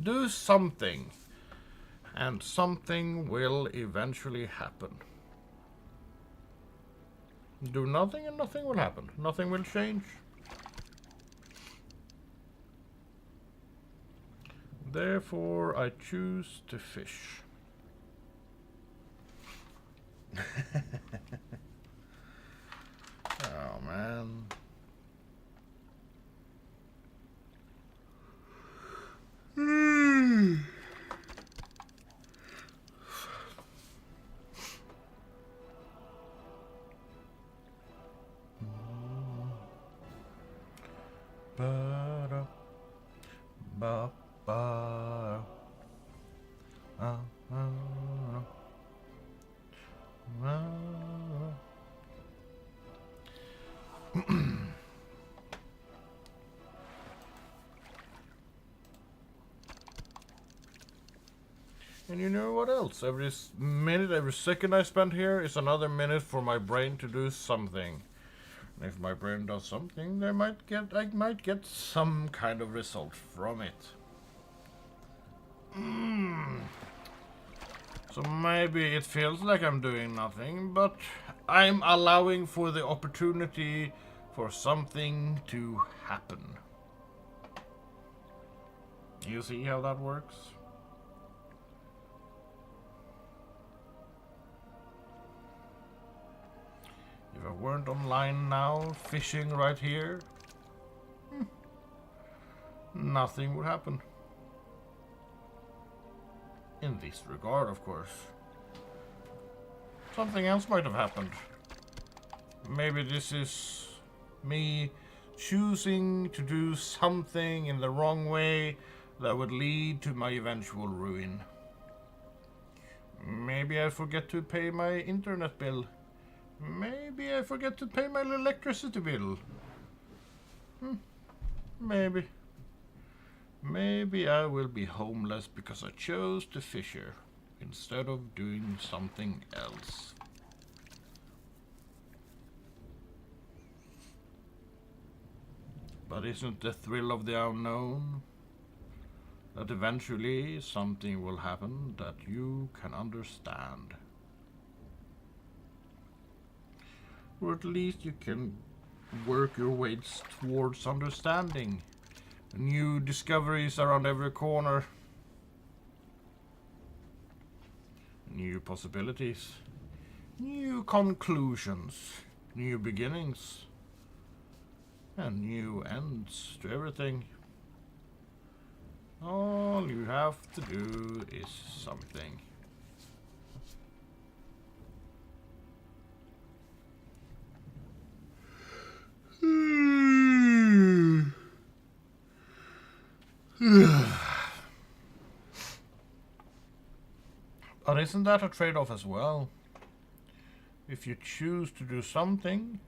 Do something. And something will eventually happen. Do nothing and nothing will happen. Nothing will change. Therefore, I choose to fish. And you know what else? Every minute, every second I spend here is another minute for my brain to do something. And if my brain does something, I might get some kind of result from it. So maybe it feels like I'm doing nothing, but I'm allowing for the opportunity for something to happen. You see how that works? If I weren't online now, fishing right here, nothing would happen. In this regard, of course. Something else might have happened. Maybe this is me choosing to do something in the wrong way that would lead to my eventual ruin. Maybe I forget to pay my internet bill. Maybe I forget to pay my electricity bill. Maybe. Maybe I will be homeless because I chose to fisher instead of doing something else. But isn't the thrill of the unknown that eventually something will happen that you can understand? Or at least you can work your way towards understanding. New discoveries around every corner. New possibilities. New conclusions. New beginnings. And new ends to everything. All you have to do is something. But isn't that a trade-off as well? If you choose to do something,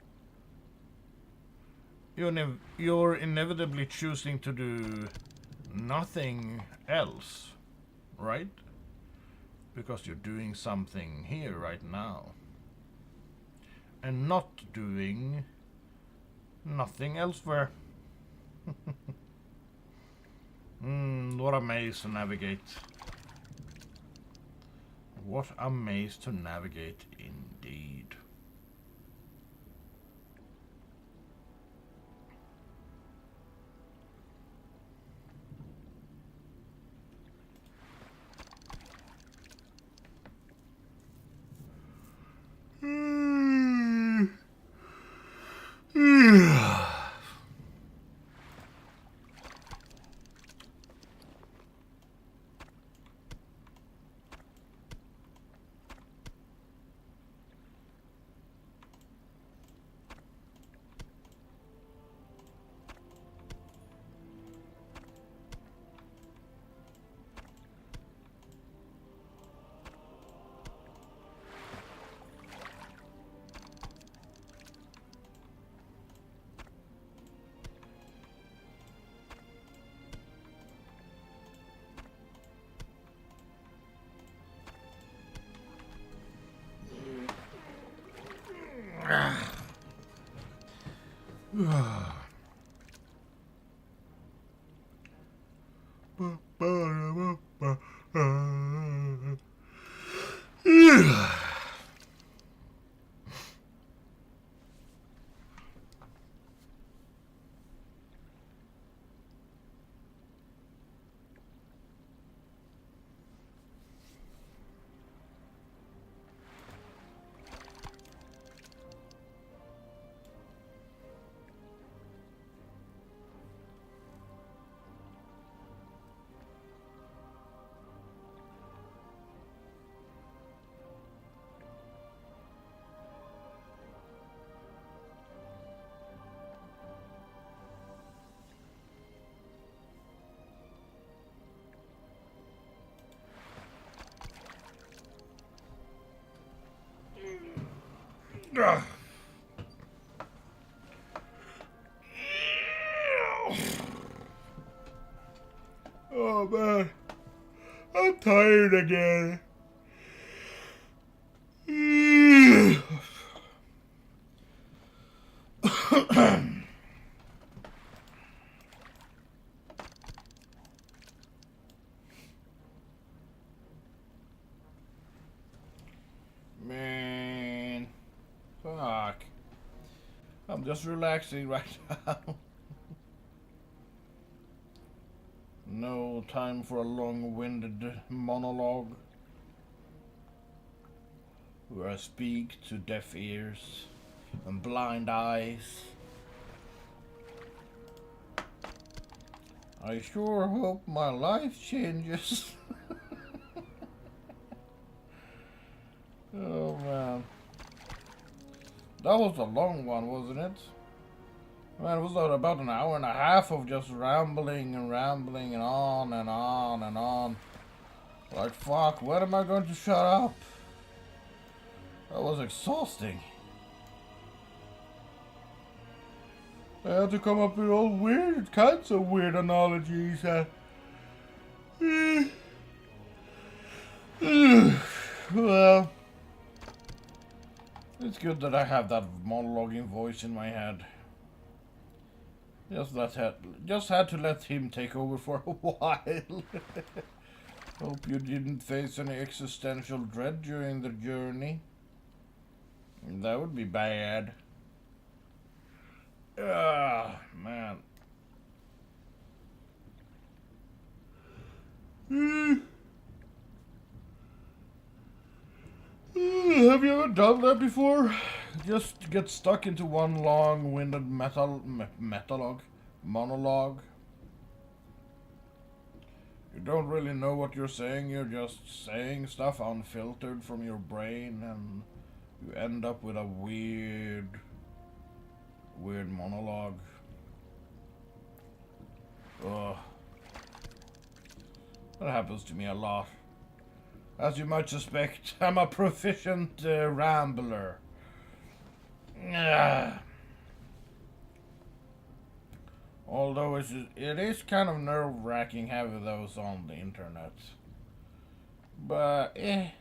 you're inevitably choosing to do nothing else, right? Because you're doing something here right now. And not doing nothing elsewhere. What a maze to navigate. What a maze to navigate indeed. Oh man, I'm tired again. Man, fuck. I'm just relaxing right now. No time for a long-winded monologue where I speak to deaf ears and blind eyes. I sure hope my life changes. Oh man. That was a long one, wasn't it? Man, it was about an hour and a half of just rambling and rambling and on and on and on. Like, fuck, when am I going to shut up? That was exhausting. I had to come up with all weird kinds of weird analogies. Well, it's good that I have that monologuing voice in my head. Just had to let him take over for a while. Hope you didn't face any existential dread during the journey. That would be bad. Ah, man. Have you ever done that before? Just get stuck into one long-winded monologue. You don't really know what you're saying, you're just saying stuff unfiltered from your brain, and you end up with a weird monologue. Ugh. That happens to me a lot. As you might suspect, I'm a proficient rambler. Although it is kind of nerve-wracking having those on the internet. But, they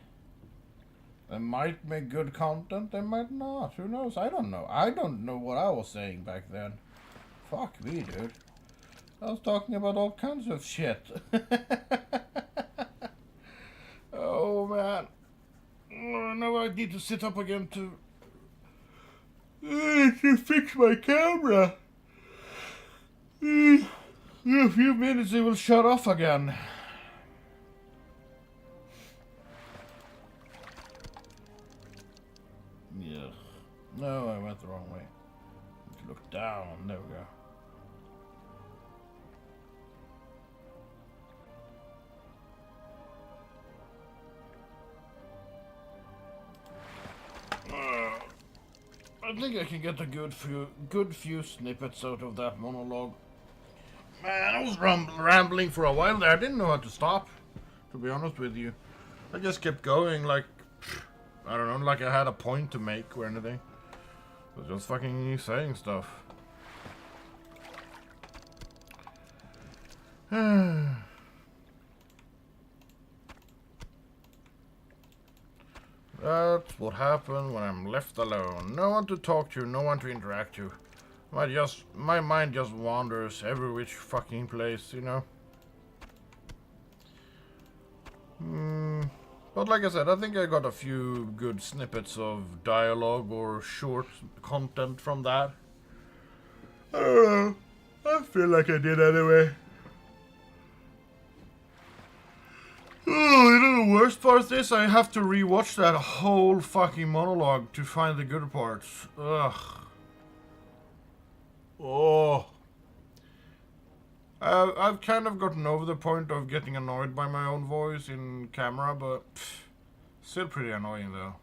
might make good content, they might not. Who knows? I don't know. I don't know what I was saying back then. Fuck me, dude. I was talking about all kinds of shit. Oh, man. Now I need to sit up again to fix my camera. In a few minutes it will shut off again. Yeah. No, I went the wrong way. Let's look down. There we go. I think I can get a good few snippets out of that monologue. Man, I was rambling for a while there. I didn't know how to stop, to be honest with you. I just kept going like, I don't know, like I had a point to make or anything. I was just fucking saying stuff. That's what happens when I'm left alone. No one to talk to, no one to interact to. My mind just wanders every which fucking place, you know. But like I said, I think I got a few good snippets of dialogue or short content from that. I don't know. I feel like I did anyway. Oh, you know the worst part is I have to rewatch that whole fucking monologue to find the good parts. Ugh. Oh. I've kind of gotten over the point of getting annoyed by my own voice in camera, but still pretty annoying though.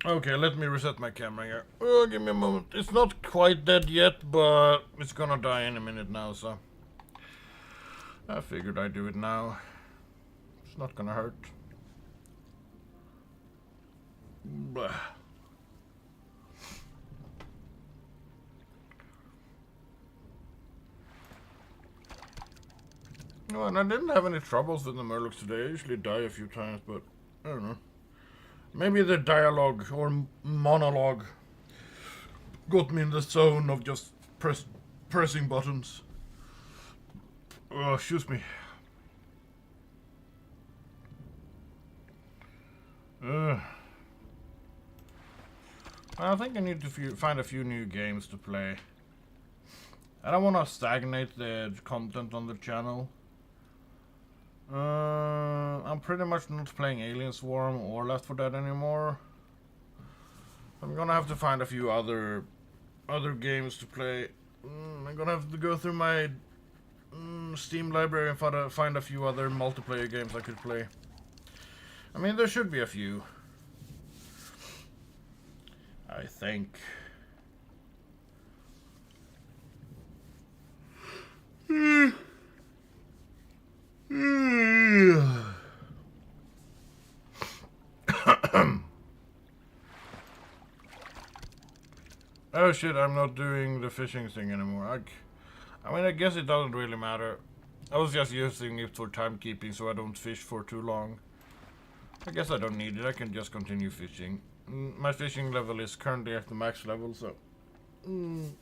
Okay, let me reset my camera here. Oh, give me a moment. It's not quite dead yet, but it's gonna die in a minute now, so I figured I'd do it now. It's not gonna hurt. Blah. No, and I didn't have any troubles with the Murlocs today. I usually die a few times, but I don't know. Maybe the dialogue or monologue got me in the zone of just pressing buttons. Oh, excuse me. I think I need to find a few new games to play. I don't want to stagnate the content on the channel. I'm pretty much not playing Alien Swarm or Left 4 Dead anymore. I'm gonna have to find a few other games to play. I'm gonna have to go through my Steam library and find a few other multiplayer games I could play. I mean, there should be a few. I think. Oh shit, I'm not doing the fishing thing anymore. I mean, I guess it doesn't really matter. I was just using it for timekeeping so I don't fish for too long. I guess I don't need it, I can just continue fishing. My fishing level is currently at the max level, so... And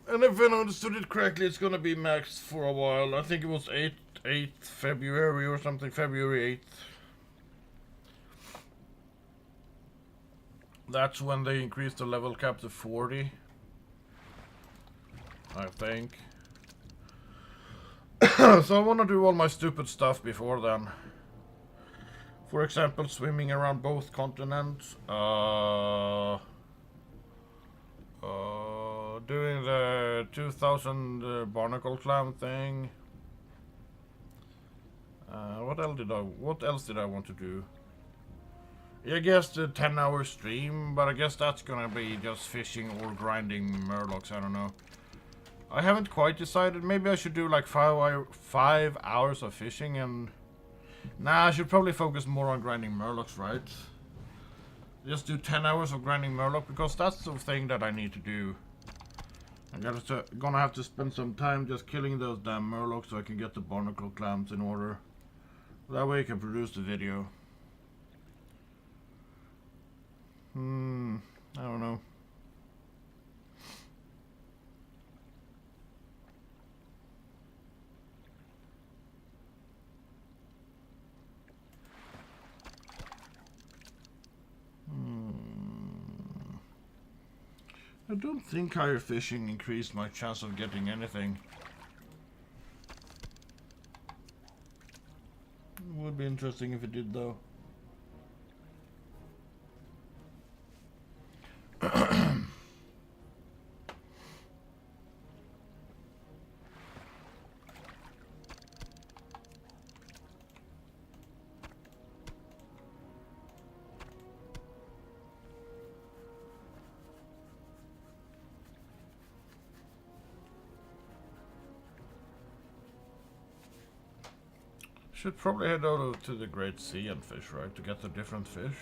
if I understood it correctly, it's gonna be maxed for a while. I think it was 8th February or something, February 8th. That's when they increased the level cap to 40. I think. So I want to do all my stupid stuff before then. For example, swimming around both continents. Doing the 2000 barnacle clam thing. What else did I want to do? I guess the 10-hour stream, but I guess that's gonna be just fishing or grinding Murlocs, I don't know. I haven't quite decided. Maybe I should do like 5 hours of fishing and... Nah, I should probably focus more on grinding Murlocs, right? Just do 10 hours of grinding Murloc, because that's the thing that I need to do. I'm gonna have to spend some time just killing those damn Murlocs so I can get the barnacle clams in order. That way I can produce the video. I don't know. I don't think higher fishing increased my chance of getting anything. It would be interesting if it did, though. Should probably head out to the Great Sea and fish, right? To get the different fish.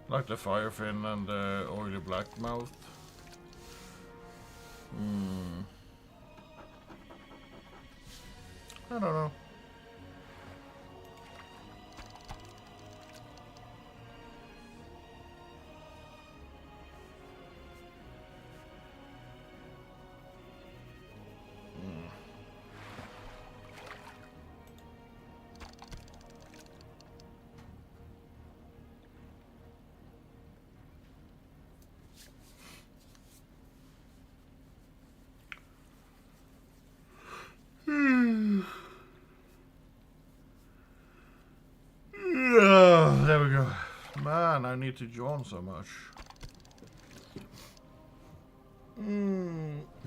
Like the firefin and the oily blackmouth. I don't know. There we go. Man, I need to yawn so much.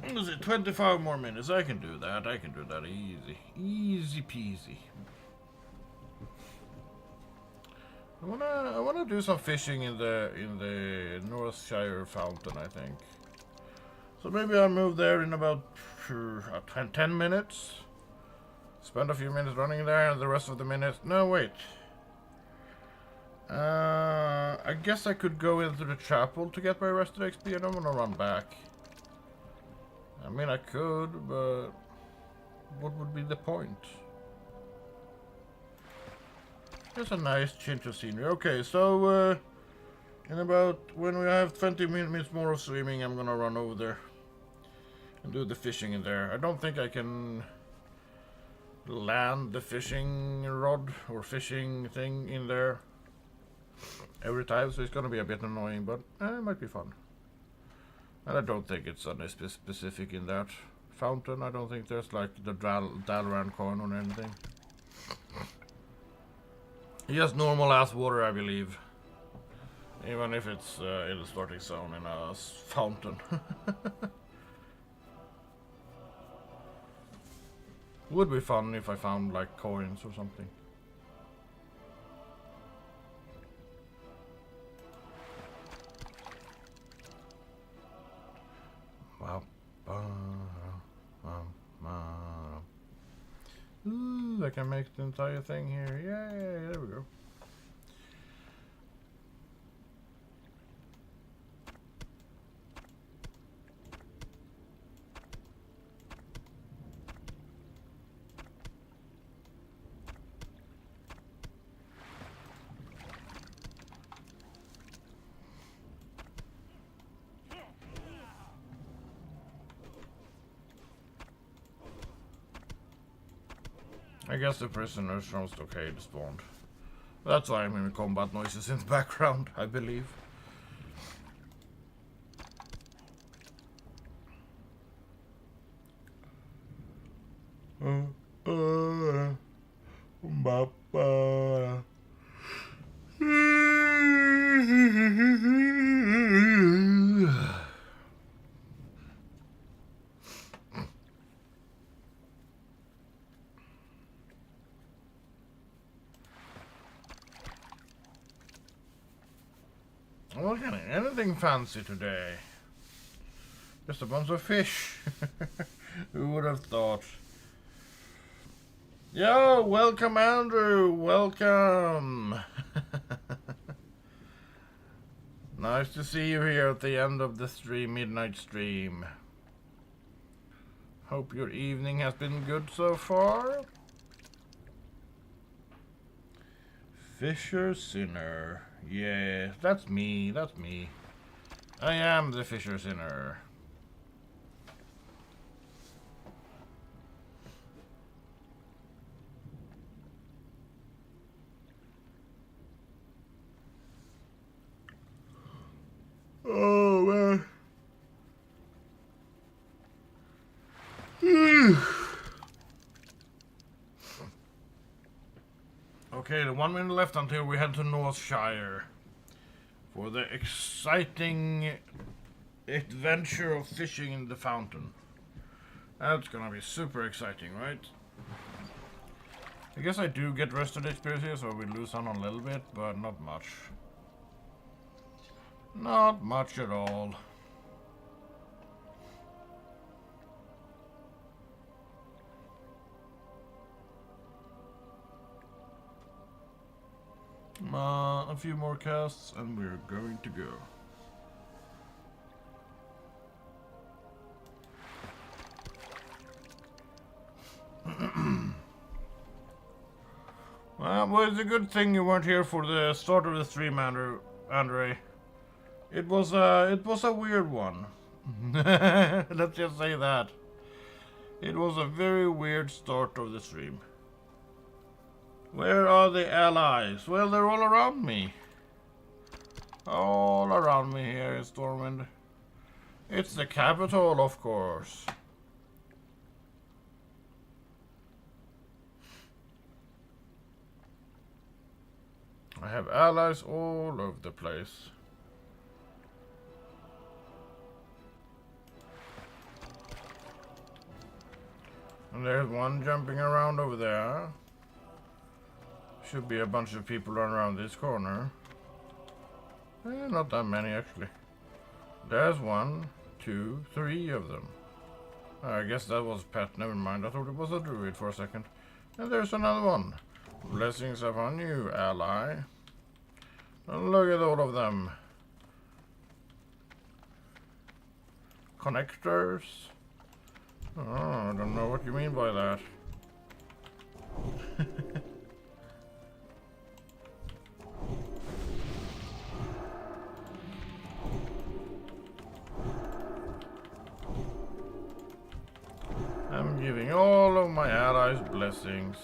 Is it 25 more minutes? I can do that. I can do that easy. Easy peasy. I wanna do some fishing in the Northshire fountain, I think. So maybe I'll move there in about 10 minutes. Spend a few minutes running there and the rest of the minutes... No, wait. I guess I could go into the chapel to get my rested XP and I'm gonna run back. I mean, I could, but... what would be the point? It's a nice change of scenery. Okay, so... in about... when we have 20 minutes more of swimming, I'm gonna run over there. And do the fishing in there. I don't think I can... land the fishing rod or fishing thing in there every time, so it's gonna be a bit annoying, but it might be fun. And I don't think it's any specific in that fountain. I don't think there's like the Dalran coin or anything. Just normal ass water, I believe. Even if it's in the starting zone in a fountain. Would be fun if I found like coins or something. Ooh, I can make the entire thing here. Yay, there we go. I guess the prisoners from Stockade spawned. That's why I'm hearing combat noises in the background, I believe. Well, can anything fancy today? Just a bunch of fish. Who would have thought? Yo, welcome Andrew, welcome. Nice to see you here at the end of the stream, midnight stream. Hope your evening has been good so far. Fisher Sinner. Yeah, that's me, that's me. I am the Fisher Sinner. Oh, man. Okay, the 1 minute left until we head to Northshire for the exciting adventure of fishing in the fountain. That's gonna be super exciting, right? I guess I do get rested experience here, so we lose on a little bit, but not much. Not much at all. A few more casts and we're going to go. Well, it's a good thing you weren't here for the start of the stream, Andre. It was a weird one. Let's just say that. It was a very weird start of the stream. Where are the allies? Well, they're all around me. All around me here in Stormwind. It's the capital, of course. I have allies all over the place. And there's one jumping around over there. Should be a bunch of people around this corner. Not that many actually. There's 1, 2, 3 of them. I guess that was a pet, never mind. I thought it was a druid for a second. And there's another one. Blessings upon you, ally. And look at all of them. Connectors. Oh, I don't know what you mean by that. I'm giving all of my allies blessings.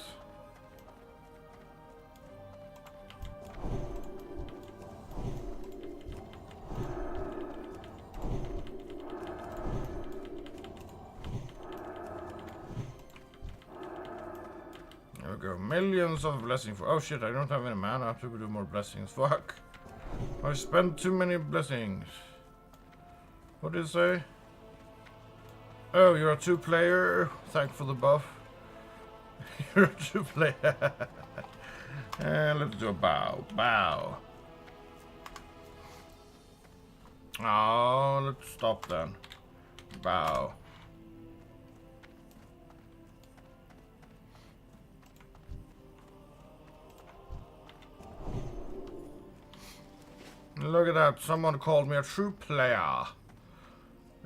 There we go, millions of blessings for. Oh shit, I don't have any mana to do more blessings. Fuck. I spent too many blessings. What did it say? Oh, you're a 2-player. Thanks for the buff. You're a 2-player. And let's do a bow. Bow. Oh, let's stop then. Bow. Look at that. Someone called me a true player.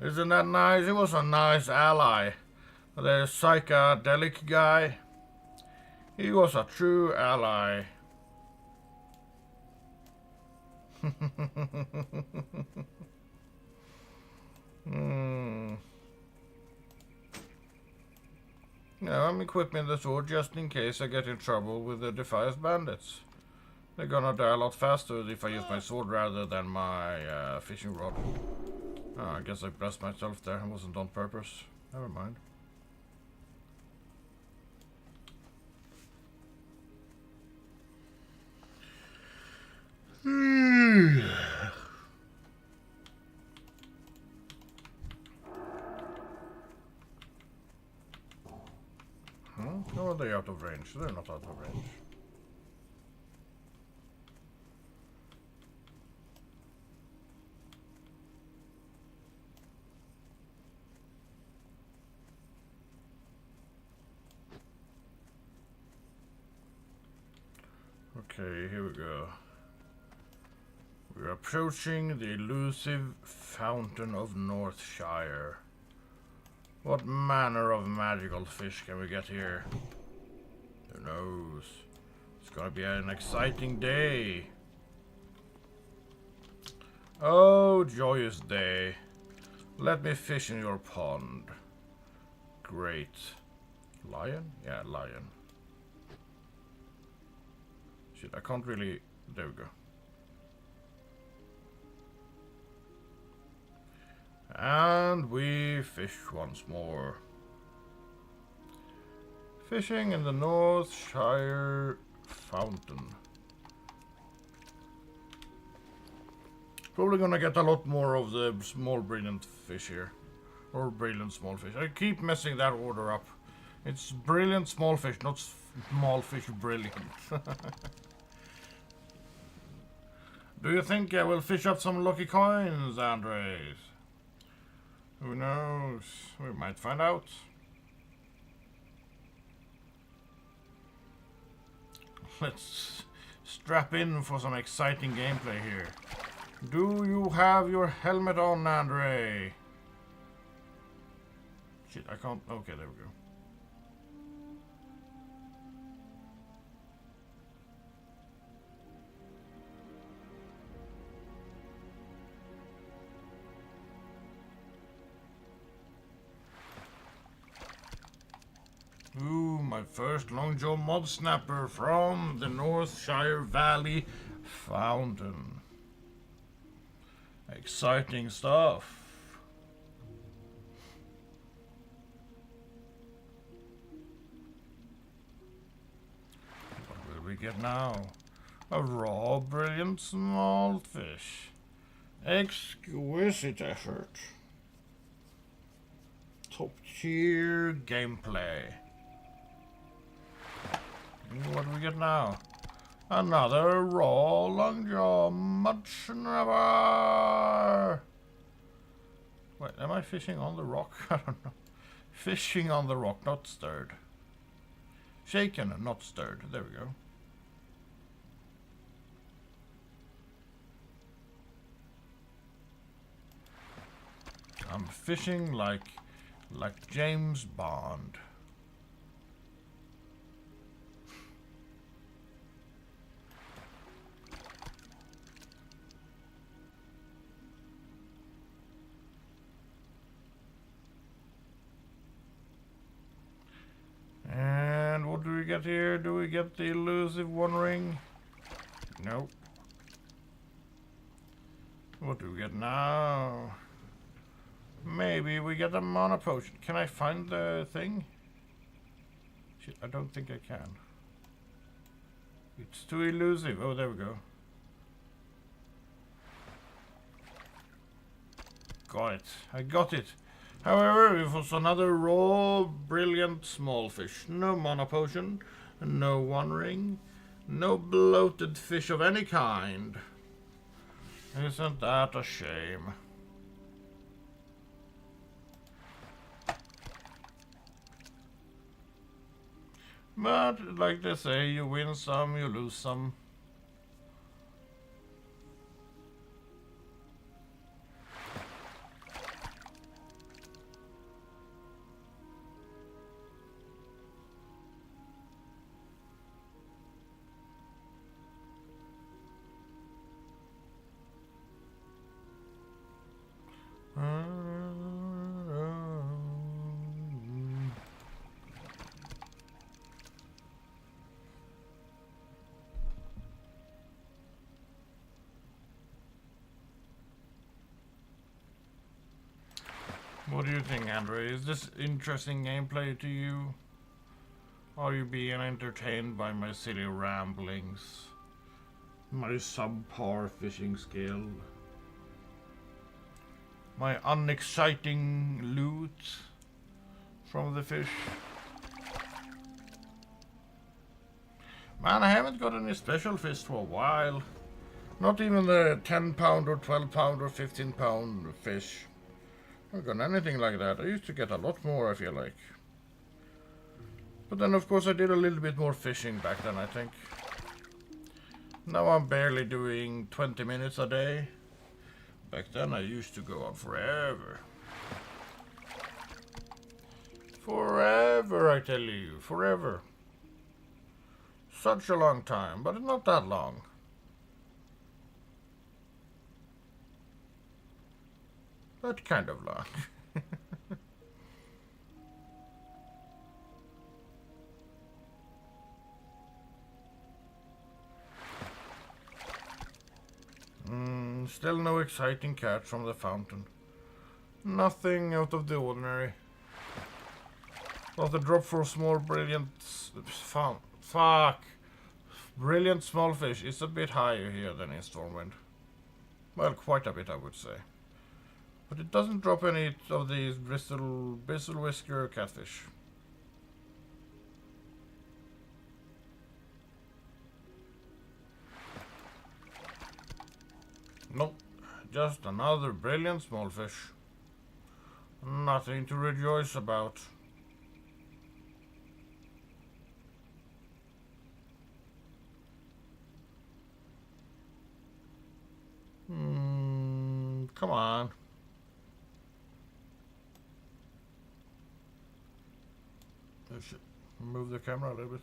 Isn't that nice? He was a nice ally. The psychedelic guy. He was a true ally. Now I'm equipping the sword just in case I get in trouble with the Defiance bandits. They're gonna die a lot faster if I use my sword rather than my fishing rod. Oh, I guess I blessed myself there. It wasn't on purpose. Never mind. Huh? Or are they out of range? They're not out of range. Okay, here we go. We're approaching the elusive Fountain of Northshire. What manner of magical fish can we get here? Who knows? It's gonna be an exciting day. Oh, joyous day. Let me fish in your pond. Great. Lion? Yeah, lion. Shit, I can't really... There we go. And we fish once more. Fishing in the Northshire Fountain. Probably gonna get a lot more of the small brilliant fish here. Or brilliant small fish. I keep messing that order up. It's brilliant small fish, not small fish brilliant. Do you think I will fish up some lucky coins, Andres? Who knows? We might find out. Let's strap in for some exciting gameplay here. Do you have your helmet on, Andre? Shit, I can't... Okay, there we go. Ooh, my first Longjaw Mob Snapper from the Northshire Valley Fountain. Exciting stuff. What will we get now? A raw, brilliant small fish. Exquisite effort. Top tier gameplay. What do we get now? Another raw Longjaw Mud Snapper. Wait, am I fishing on the rock? I don't know. Fishing on the rock, not stirred. Shaken and not stirred. There we go. I'm fishing like James Bond. And what do we get here? Do we get the elusive one ring? Nope. What do we get now? Maybe we get a mana potion. Can I find the thing? Shit, I don't think I can. It's too elusive. Oh, there we go. Got it. I got it. However, it was another raw, brilliant small fish. No mana potion, no one ring, no bloated fish of any kind. Isn't that a shame? But, like they say, you win some, you lose some. What do you think, Andrew? Is this interesting gameplay to you? Are you being entertained by my silly ramblings? My subpar fishing skill? My unexciting loot from the fish? Man, I haven't got any special fish for a while. Not even the 10 pound or 12 pound or 15 pound fish. I haven't got anything like that. I used to get a lot more, I feel like. But then, of course, I did a little bit more fishing back then, I think. Now I'm barely doing 20 minutes a day. Back then I used to go on forever. Forever, I tell you. Forever. Such a long time, but not that long. But kind of long. Still no exciting catch from the fountain. Nothing out of the ordinary. But the drop for small brilliant... Brilliant small fish is a bit higher here than in Stormwind. Well, quite a bit, I would say. But it doesn't drop any of these bristle whisker catfish. Nope, just another brilliant small fish. Nothing to rejoice about. Come on. I should move the camera a little bit.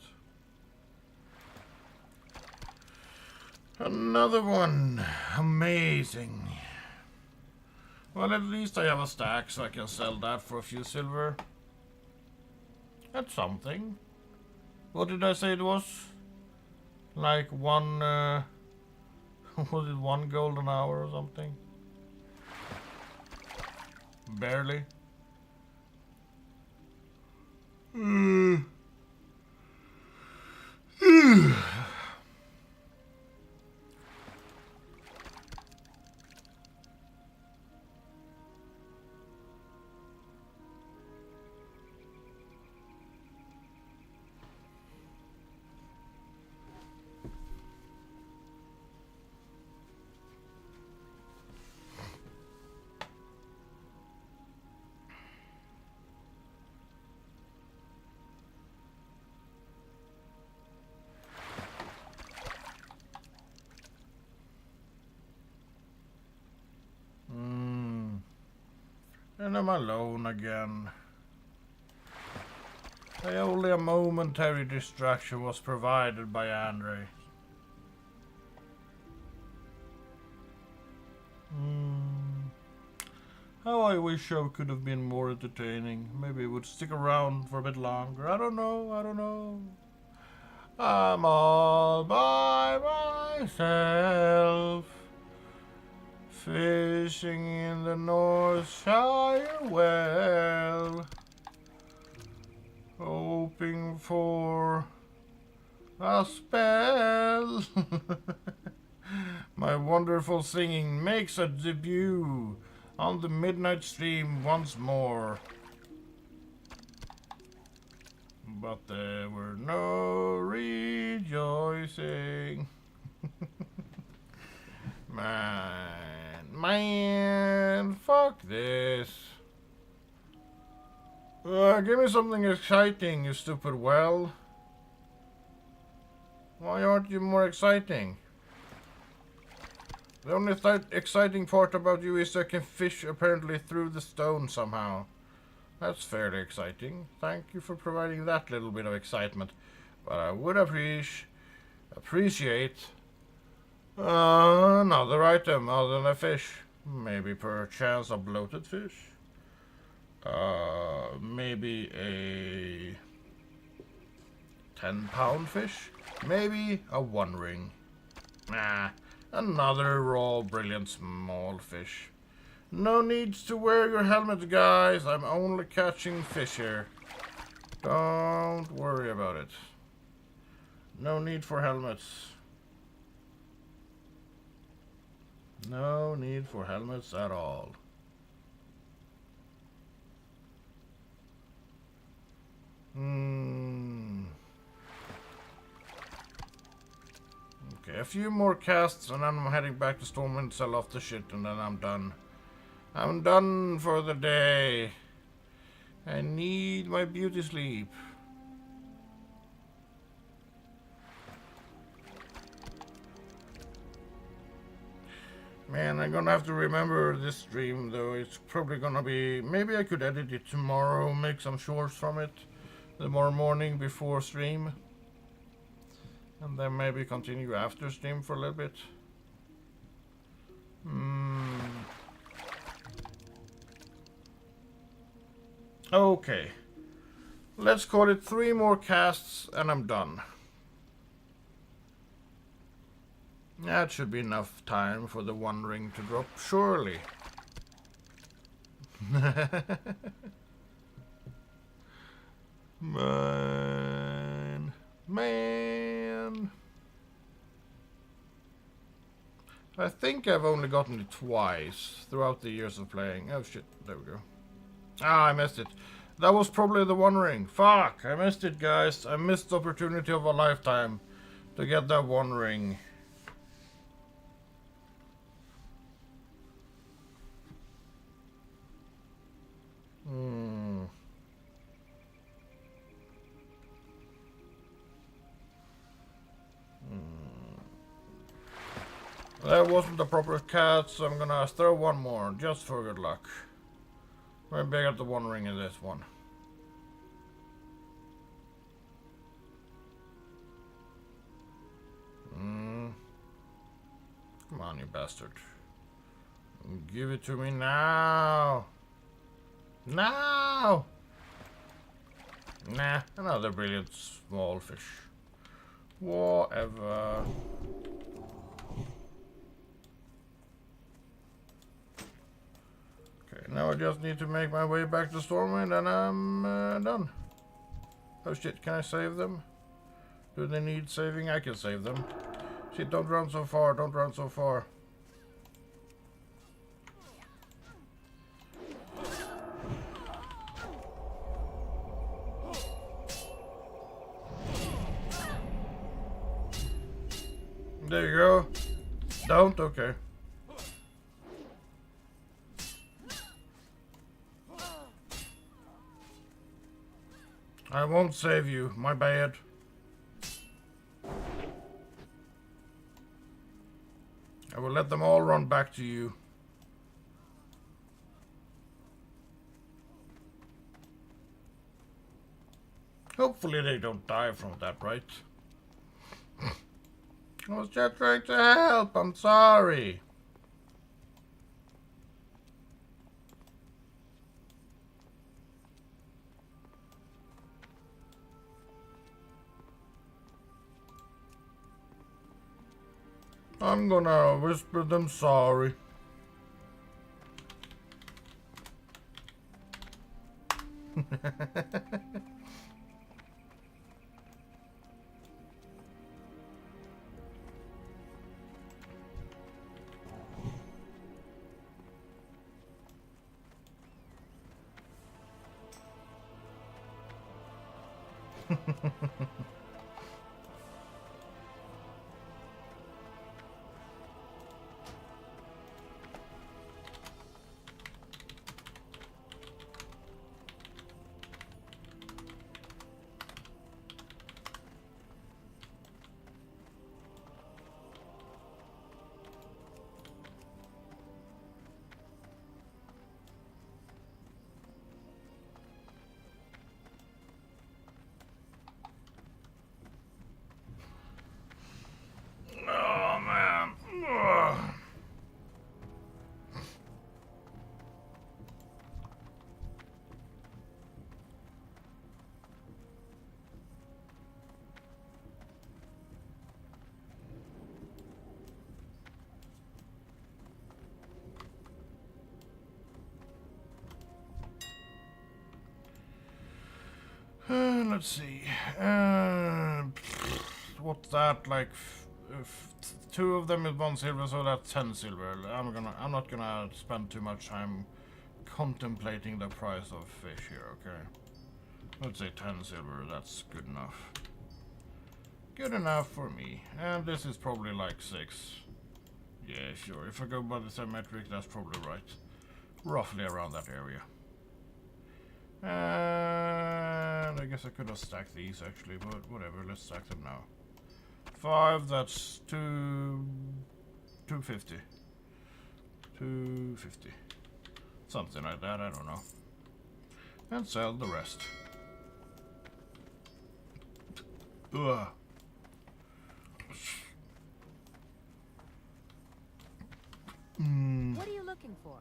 Another one. Amazing. Well, at least I have a stack so I can sell that for a few silver. That's something. What did I say it was? Like one... was it 1 gold an hour or something? Barely. And I'm alone again. Only a momentary distraction was provided by Andre. How I wish I could have been more entertaining. Maybe it would stick around for a bit longer. I don't know. I'm all by myself, fishing in the Northshire well, hoping for a spell. My wonderful singing makes a debut on the midnight stream once more. But there were no rejoicing. Man, fuck this. Give me something exciting, you stupid well. Why aren't you more exciting? The only exciting part about you is I can fish apparently through the stone somehow. That's fairly exciting. Thank you for providing that little bit of excitement. But I would appreciate another item other than a fish. Maybe perchance a bloated fish. Maybe a 10-pound fish. Maybe a 1 ring. Another raw, brilliant small fish. No needs to wear your helmet, guys. I'm only catching fish here. Don't worry about it. No need for helmets. No need for helmets at all. Okay, a few more casts and then I'm heading back to Stormwind, sell off the shit, and then I'm done. I'm done for the day. I need my beauty sleep. Man, I'm gonna have to remember this stream though. It's probably gonna be... Maybe I could edit it tomorrow, make some shorts from it tomorrow morning before stream. And then maybe continue after stream for a little bit. Okay. Let's call it 3 more casts and I'm done. That should be enough time for the 1 ring to drop, surely. Man. I think I've only gotten it twice throughout the years of playing. Oh shit, there we go. I missed it. That was probably the 1 ring. Fuck, I missed it, guys. I missed the opportunity of a lifetime to get that 1 ring. That wasn't the proper cat, so I'm gonna throw 1 more, just for good luck. Maybe I got the 1 ring in this one. Come on, you bastard. Give it to me now. Now! Nah, another brilliant small fish. Whatever. Okay, now I just need to make my way back to Stormwind and I'm done. Oh shit, can I save them? Do they need saving? I can save them. Shit, don't run so far, don't run so far. There you go. Don't? Okay. I won't save you. My bad. I will let them all run back to you. Hopefully they don't die from that, right? I was just trying to help, I'm sorry. I'm gonna whisper them sorry. Oh man. Ugh. Let's see. What's that like? Two of them is 1 silver, so that's 10 silver. I'm not gonna spend too much time contemplating the price of fish here. Okay. Let's say 10 silver. That's good enough. Good enough for me. And this is probably like 6. Yeah, sure. If I go by the symmetric, that's probably right. Roughly around that area. And I guess I could have stacked these actually, but whatever, let's stack them now. 5, that's 250. 250. Something like that, I don't know. And sell the rest. Ugh. What are you looking for?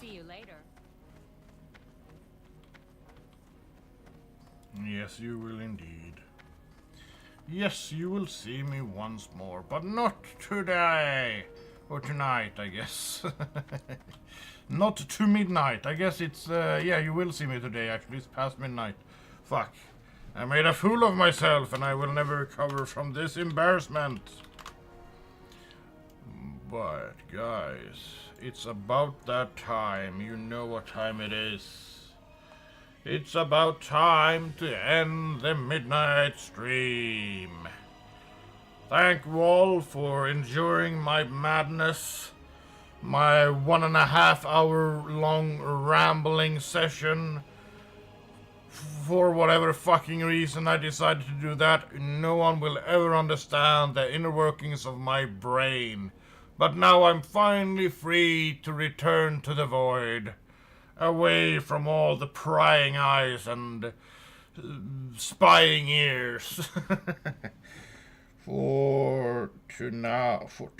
See you later. Yes, you will indeed. Yes, you will see me once more, but not today. Or tonight, I guess. Not to midnight. I guess it's, yeah, you will see me today, actually. It's past midnight. Fuck. I made a fool of myself, and I will never recover from this embarrassment. But, guys, it's about that time. You know what time it is. It's about time to end the midnight stream. Thank you all for enduring my madness, my 1.5 hour long rambling session. For whatever fucking reason I decided to do that, no one will ever understand the inner workings of my brain. But now I'm finally free to return to the void. Away from all the prying eyes and spying ears.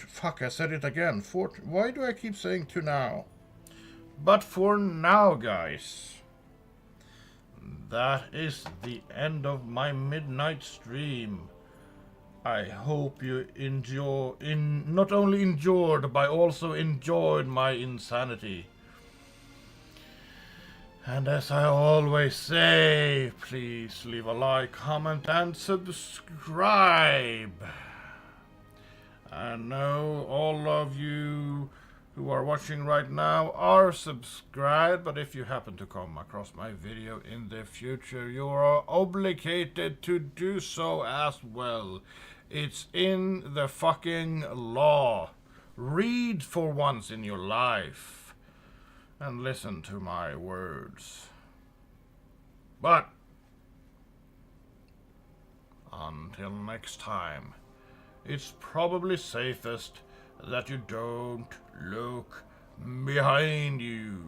Fuck, I said it again. Why do I keep saying to now? But for now, guys, that is the end of my midnight stream. I hope you not only endured, but also enjoyed my insanity. And as I always say, please leave a like, comment, and subscribe. I know all of you who are watching right now are subscribed, but if you happen to come across my video in the future, you are obligated to do so as well. It's in the fucking law. Read for once in your life. And listen to my words. But until next time, it's probably safest that you don't look Behind you.